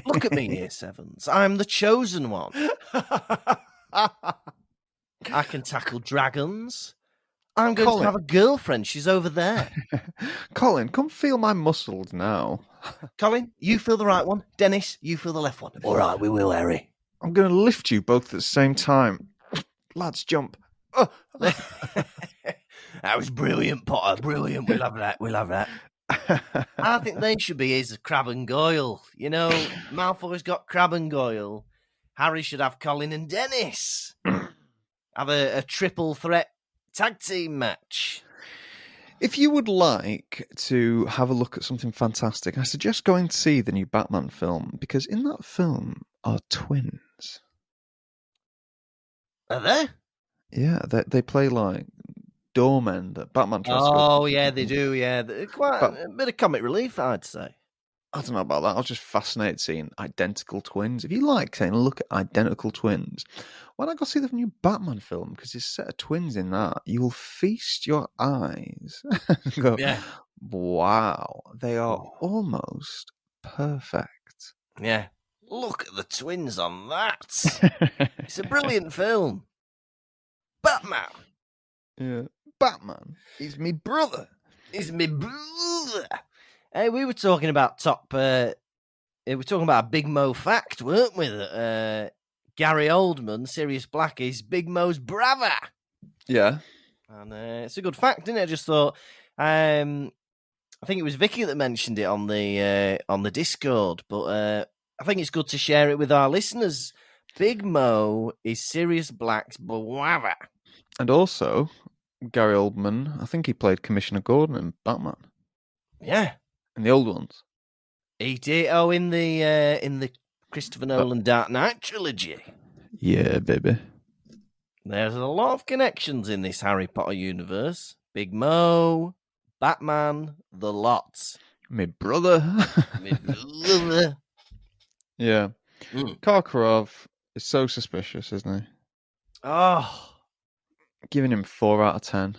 Look at me, Year Sevens. I'm the chosen one. I can tackle dragons. I'm going to have a girlfriend. She's over there. Colin, come feel my muscles now. Colin, you feel the right one. Dennis, you feel the left one. All right, we will, Harry. I'm going to lift you both at the same time. Lads, jump. Oh. That was brilliant, Potter. Brilliant. We'll have that. We'll have that. I think they should be his Crab and Goyle. You know, Malfoy's got Crab and Goyle. Harry should have Colin and Dennis. Have a triple threat tag team match. If you would like to have a look at something fantastic, I suggest going to see the new Batman film, because in that film are twins. Are they? Yeah, they play like doormen that Batman tries to go. Oh, yeah, they do, yeah. They're quite a bit of comic relief, I'd say. I don't know about that. I was just fascinated seeing identical twins. If you like saying, look at identical twins, why not go see the new Batman film? Because there's a set of twins in that. You will feast your eyes and go, Yeah. Wow, they are almost perfect. Yeah. Look at the twins on that. It's a brilliant film. Batman. Yeah. Batman. He's me brother. He's me brother. Hey, we were talking about we were talking about a Big Mo fact, weren't we? That Gary Oldman, Sirius Black, is Big Mo's brother. Yeah. And it's a good fact, isn't it? I just thought, I think it was Vicky that mentioned it on the Discord, but I think it's good to share it with our listeners. Big Mo is Sirius Black's brother. And also, Gary Oldman, I think he played Commissioner Gordon in Batman. Yeah. In the old ones. He did. Oh, in the Christopher Nolan Dark Knight trilogy. Yeah, baby. There's a lot of connections in this Harry Potter universe. Big Mo, Batman, the lot. My brother. My brother. Yeah. Karkaroff is so suspicious, isn't he? Oh, Giving him 4 out of 10.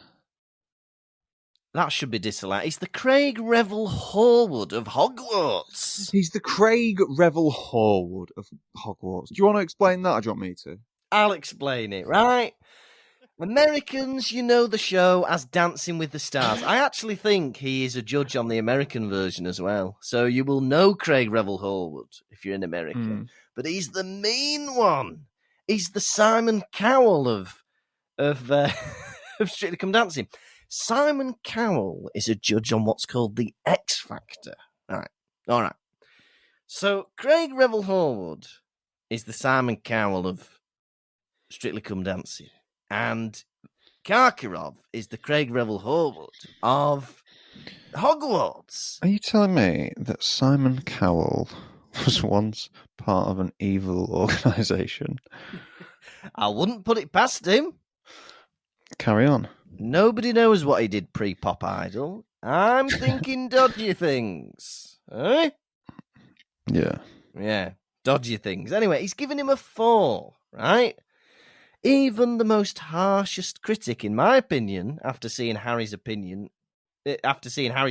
that should be disallowed. He's the Craig Revel Horwood of Hogwarts. He's the Craig Revel Horwood of Hogwarts. Do you want to explain that, or do you want me to? I'll explain it, right? Americans, you know the show as Dancing with the Stars. I actually think he is a judge on the American version as well. So you will know Craig Revel Horwood if you're an American. But he's the mean one. He's the Simon Cowell of Strictly Come Dancing. Simon Cowell is a judge on what's called the X Factor. All right. So Craig Revel Horwood is the Simon Cowell of Strictly Come Dancing. And Karkaroff is the Craig Revel Horwood of Hogwarts. Are you telling me that Simon Cowell was once part of an evil organisation? I wouldn't put it past him. Carry on. Nobody knows what he did pre-Pop Idol. I'm thinking dodgy things. Eh? Yeah, dodgy things. Anyway, he's given him a 4, right? Even the most harshest critic, in my opinion, after seeing Harry's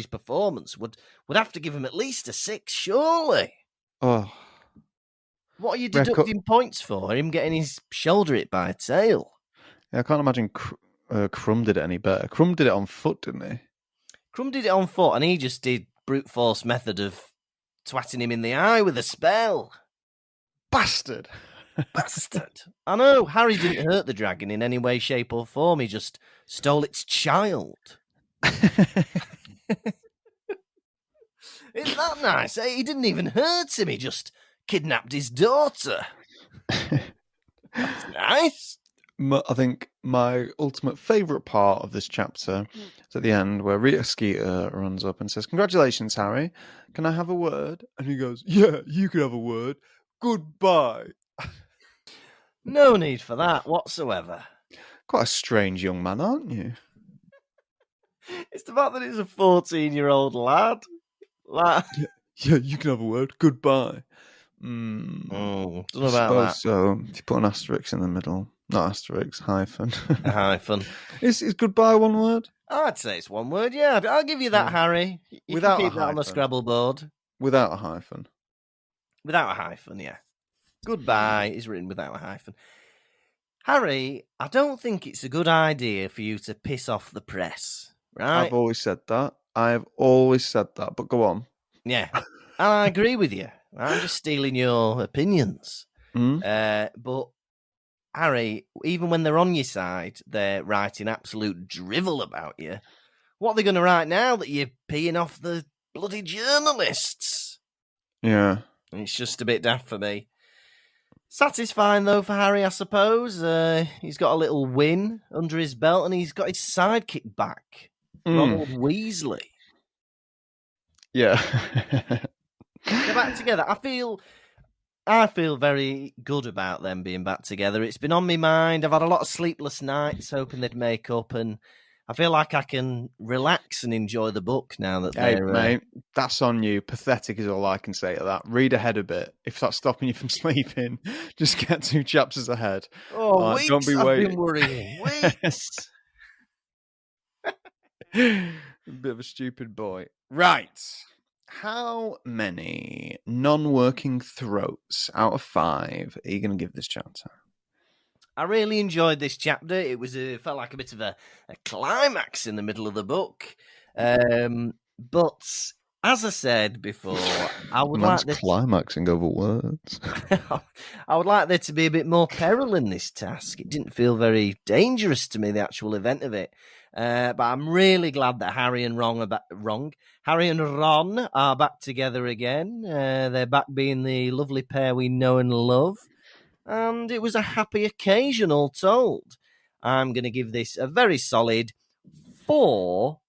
performance, would have to give him at least a 6, surely. Oh. What are you deducting points for? Him getting his shoulder hit by a tail? Yeah, I can't imagine Crumb did it any better. Crumb did it on foot, didn't he? Crumb did it on foot, and he just did brute force method of twatting him in the eye with a spell. Bastard! I know, Harry didn't hurt the dragon in any way, shape or form. He just stole its child. Isn't that nice? He didn't even hurt him. He just kidnapped his daughter. That's nice. I think my ultimate favourite part of this chapter is at the end where Rita Skeeter runs up and says, "Congratulations, Harry. Can I have a word?" And he goes, "Yeah, you can have a word. Goodbye." No need for that whatsoever. Quite a strange young man, aren't you? It's the fact that he's a 14-year-old lad. Yeah, you can have a word. Goodbye. Don't know I about that. So if you put an asterisk in the middle, not asterisk, hyphen. A hyphen. Is goodbye one word? I'd say it's one word, yeah. I'll give you that, Harry. You Without can keep a that on the hyphen. Scrabble board. Without a hyphen. Without a hyphen, yeah. Goodbye is written without a hyphen. Harry, I don't think it's a good idea for you to piss off the press, right? I've always said that. But go on. Yeah, and I agree with you. I'm just stealing your opinions. But Harry, even when they're on your side, they're writing absolute drivel about you. What are they going to write now that you're peeing off the bloody journalists? Yeah. It's just a bit daft for me. Satisfying, though, for Harry, I suppose. He's got a little win under his belt, and he's got his sidekick back, Ronald Weasley. Yeah. They're back together. I feel very good about them being back together. It's been on my mind. I've had a lot of sleepless nights hoping they'd make up, and I feel like I can relax and enjoy the book now that they're... mate, that's on you. Pathetic is all I can say to that. Read ahead a bit. If that's stopping you from sleeping, just get 2 chapters ahead. Oh, weeks don't be I've waiting. been worrying. Weeks! Bit of a stupid boy. Right. How many non-working throats out of 5 are you going to give this chapter? I really enjoyed this chapter. It felt like a bit of a climax in the middle of the book. But As I said before, I would Man's like this. climaxing over words. I would like there to be a bit more peril in this task. It didn't feel very dangerous to me, the actual event of it. But I'm really glad that Harry and Harry and Ron are back together again. They're back being the lovely pair we know and love. And it was a happy occasion, all told. I'm going to give this a very solid 4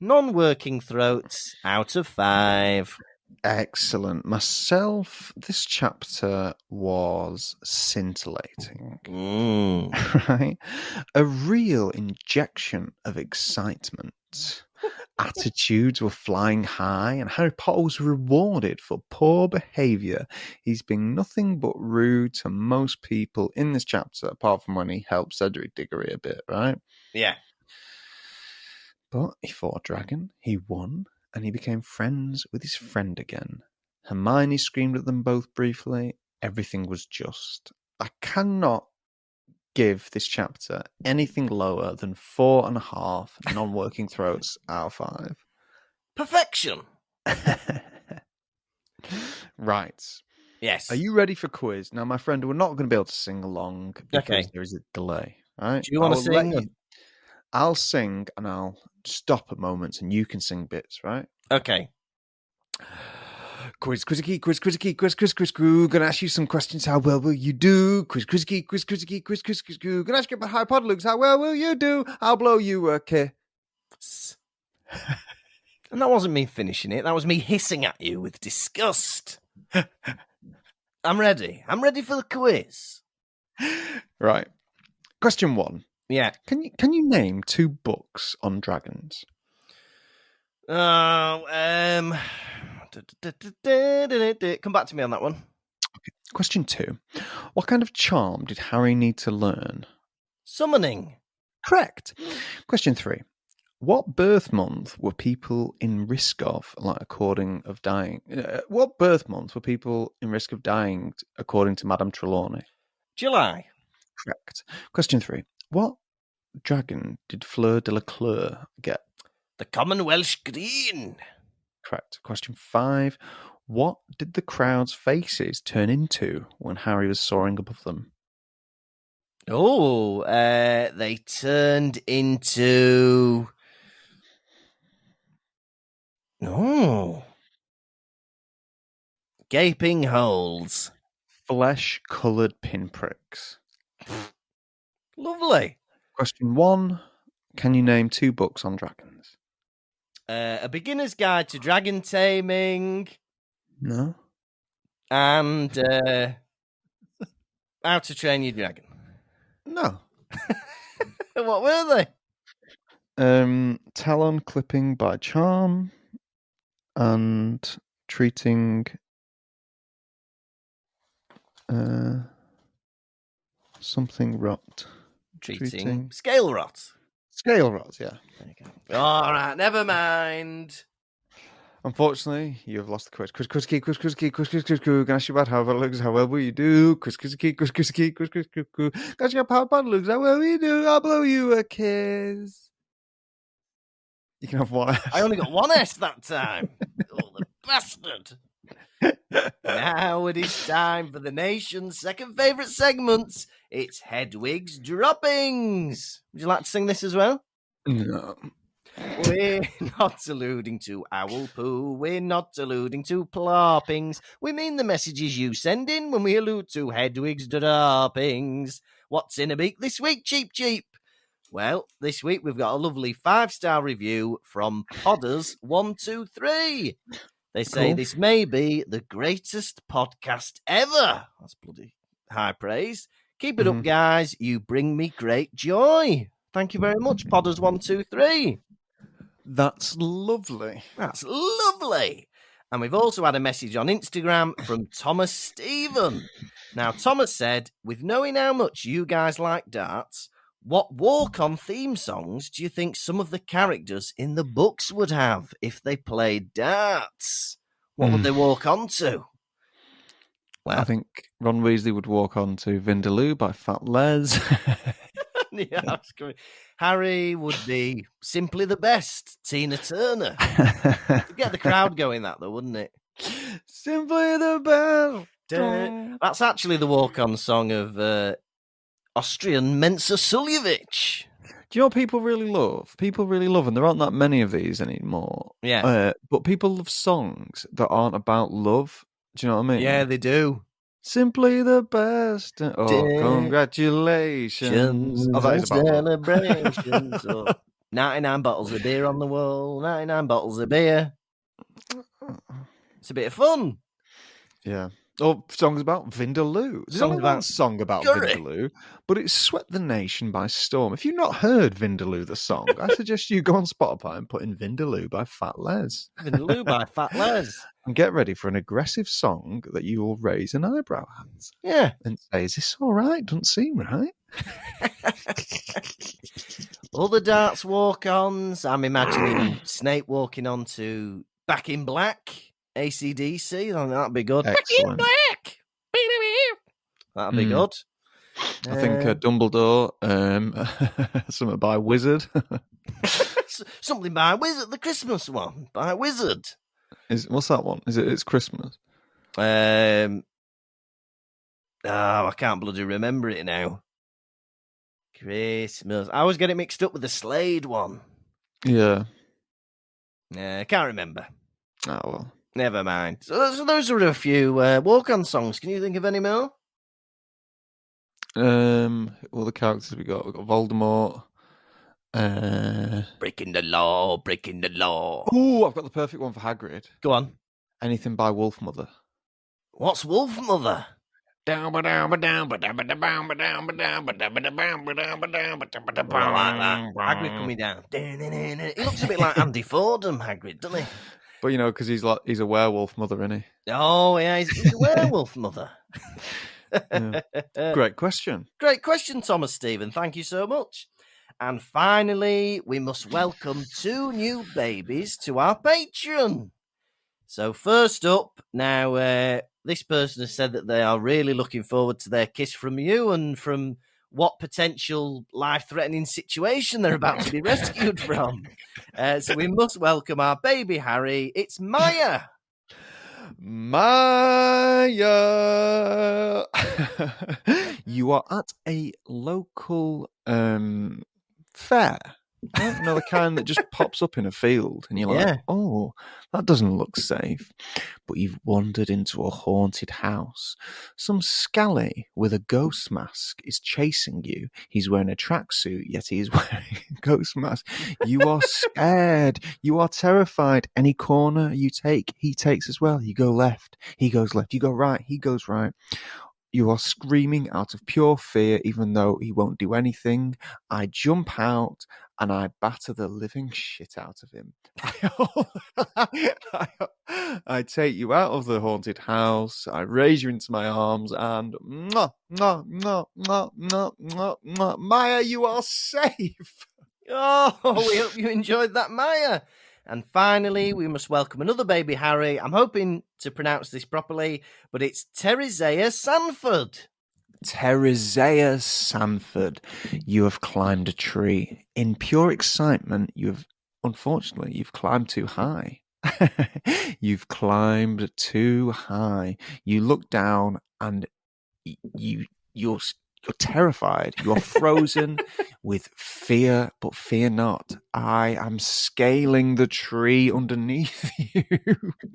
non-working throats out of 5. Excellent. Myself, this chapter was scintillating. Right? A real injection of excitement. Attitudes were flying high, and Harry Potter was rewarded for poor behaviour. He's been nothing but rude to most people in this chapter, apart from when he helped Cedric Diggory a bit, right? Yeah. But he fought a dragon, he won, and he became friends with his friend again. Hermione screamed at them both briefly. Everything was just. I cannot give this chapter anything lower than 4.5 non-working throats out of 5. Perfection. Right. Yes. Are you ready for quiz? Now, my friend, we're not going to be able to sing along because there is a delay. Right? Do you want to sing? I'll sing and I'll stop at moments and you can sing bits, right? Okay. Quiz. Gonna ask you some questions. How well will you do? Quiz. Gonna ask you about Harry Potter looks. How well will you do? I'll blow you a kiss. And that wasn't me finishing it. That was me hissing at you with disgust. I'm ready. I'm ready for the quiz. Right. Question 1. Yeah. Can you name 2 books on dragons? Come back to me on that one. Okay. Question 2. What kind of charm did Harry need to learn? Summoning. Correct. Question 3. What birth month were people in risk of, according of dying? What birth month were people in risk of dying, according to Madame Trelawney? July. Correct. Question 3. What dragon did Fleur de la Cour get? The common Welsh green. Correct. Question 5. What did the crowd's faces turn into when Harry was soaring above them? Oh, they turned into... Oh. Gaping holes. Flesh-coloured pinpricks. Lovely. Question 1. Can you name 2 books on dragons? A Beginner's Guide to Dragon Taming. No. And How to Train Your Dragon. No. What were they? Talon clipping by charm and treating something rot. Treating scale rot. Scale rot, yeah. There you go. All right, never mind. Unfortunately, you have lost the quiz. Quiz. Can I ask you about how well it looks? How well will you do? Quiz. Can I ask you about how bad it looks? How well will you do? I'll blow you a kiss. You can have one S. I only got one S that time. Oh, the bastard. Now it is time for the nation's second favourite segment. It's Hedwig's Droppings. Would you like to sing this as well? No. We're not alluding to owl poo. We're not alluding to ploppings. We mean the messages you send in when we allude to Hedwig's Droppings. What's in a beak this week, Cheap? Well, this week we've got a lovely 5-star review from Podders123. They say This may be the greatest podcast ever. That's bloody high praise. Keep it up, guys. You bring me great joy. Thank you very much, Podders123. That's lovely. That's lovely. And we've also had a message on Instagram from Thomas Stephen. Now, Thomas said, with knowing how much you guys like darts, what walk-on theme songs do you think some of the characters in the books would have if they played darts? What would they walk on to? Well, I think Ron Weasley would walk on to Vindaloo by Fat Les. Yeah, I was going. Harry would be simply the best. Tina Turner. It'd get the crowd going, that though, wouldn't it? Simply the best. That's actually the walk-on song of Austrian Mensa Suljovic. Do you know what people really love? People really love, and there aren't that many of these anymore. Yeah. But people love songs that aren't about love. Do you know what I mean? Yeah, they do. Simply the best. Oh, congratulations. Oh, that is about love. Celebrations. 99 bottles of beer on the wall. 99 bottles of beer. It's a bit of fun. Yeah. Or songs about Vindaloo. There's only one song about Vindaloo, but it swept the nation by storm. If you've not heard Vindaloo, the song, I suggest you go on Spotify and put in Vindaloo by Fat Les. Vindaloo by Fat Les. And get ready for an aggressive song that you will raise an eyebrow at. Yeah. And say, is this all right? Doesn't seem right. Other darts walk-ons. I'm imagining Snape walking on to Back in Black. AC/DC, that'd be good. Excellent. Back in Black. That'd be good. I think Dumbledore, something by Wizard. Something by Wizard, the Christmas one by Wizard. What's that one? It's Christmas? I can't bloody remember it now. Christmas. I always get it mixed up with the Slade one. Yeah. I can't remember. Oh, well. Never mind. So those are a few walk-on songs. Can you think of any more? All the characters we got. We've got Voldemort. Breaking the law, breaking the law. Oh, I've got the perfect one for Hagrid. Go on. Anything by Wolfmother. What's Wolfmother? I like that. Hagrid coming down. He looks a bit like Andy Fordham, Hagrid, doesn't he? But you know, because he's a werewolf mother, isn't he? Oh yeah, he's a werewolf mother. Yeah. Great question. Great question, Thomas Stephen. Thank you so much. And finally, we must welcome 2 new babies to our Patreon. So first up, now this person has said that they are really looking forward to their kiss from you and from what potential life-threatening situation they're about to be rescued from. So we must welcome our baby Harry. It's Maya. Maya! You are at a local fair. You know, the kind that just pops up in a field and you're like, oh, that doesn't look safe. But you've wandered into a haunted house. Some scally with a ghost mask is chasing you. He's wearing a tracksuit, yet he is wearing a ghost mask. You are scared. You are terrified. Any corner you take, he takes as well. You go left, he goes left. You go right, he goes right. You are screaming out of pure fear, even though he won't do anything. I jump out and I batter the living shit out of him. I take you out of the haunted house. I raise you into my arms and Maya, you are safe. Oh, we hope you enjoyed that, Maya. And finally, we must welcome another baby Harry. I'm hoping to pronounce this properly, but it's Teresea Sanford. Teresea Sanford, you have climbed a tree. In pure excitement, you've climbed too high. You've climbed too high. You look down and you're terrified. You're frozen with fear, but fear not. I am scaling the tree underneath you.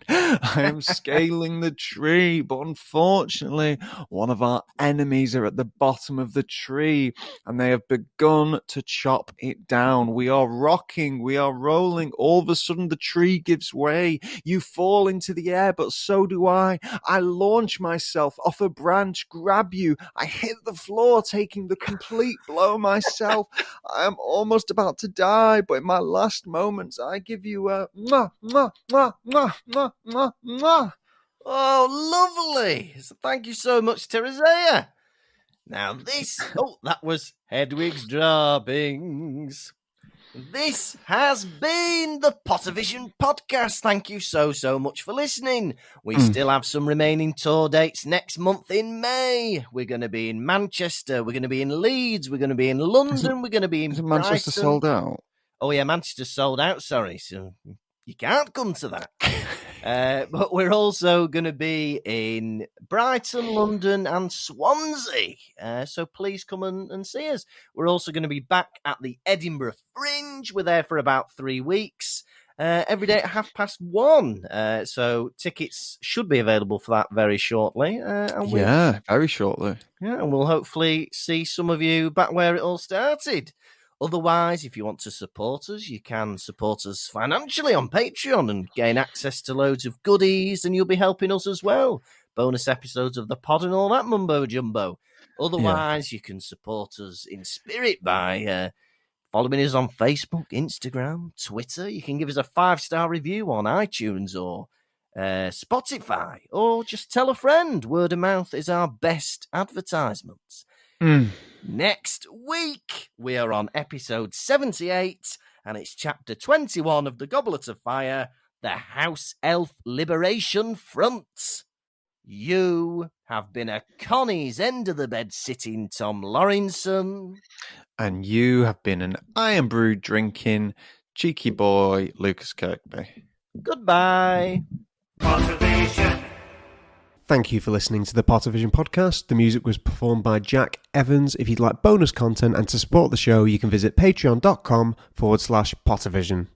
I am scaling the tree, but unfortunately, one of our enemies are at the bottom of the tree, and they have begun to chop it down. We are rocking, we are rolling. All of a sudden, the tree gives way. You fall into the air, but so do I. I launch myself off a branch, grab you. I hit the floor, taking the complete blow myself. I am almost about to die, but in my last moments, I give you a mwah, mwah, mwah, mwah, mwah, mwah, mwah. Oh, lovely. So thank you so much, Teresea. Now that was Hedwig's droppings. This has been the Pottervision podcast. Thank you so much for listening. We still have some remaining tour dates next month in May. We're going to be in Manchester. We're going to be in Leeds. We're going to be in London. We're going to be in Isn't Brighton. Manchester sold out? Oh, yeah, Manchester's sold out, sorry. So you can't come to that. But we're also going to be in Brighton, London, and Swansea. So please come and see us. We're also going to be back at the Edinburgh Fringe. We're there for about 3 weeks. Every day at 1:30. So tickets should be available for that very shortly. Very shortly. Yeah, and we'll hopefully see some of you back where it all started. Otherwise, if you want to support us, you can support us financially on Patreon and gain access to loads of goodies, and you'll be helping us as well. Bonus episodes of the pod and all that mumbo jumbo. Otherwise, you can support us in spirit by following us on Facebook, Instagram, Twitter. You can give us a 5-star review on iTunes or Spotify, or just tell a friend. Word of mouth is our best advertisement. Next week, we are on episode 78, and it's chapter 21 of The Goblet of Fire, The House Elf Liberation Front. You have been a Connie's end of the bed sitting Tom Lawrenson. And you have been an iron brew drinking cheeky boy, Lukas Kirkby. Goodbye. Pottervision. Thank you for listening to the Pottervision podcast. The music was performed by Jack Evans. If you'd like bonus content and to support the show, you can visit patreon.com/Pottervision.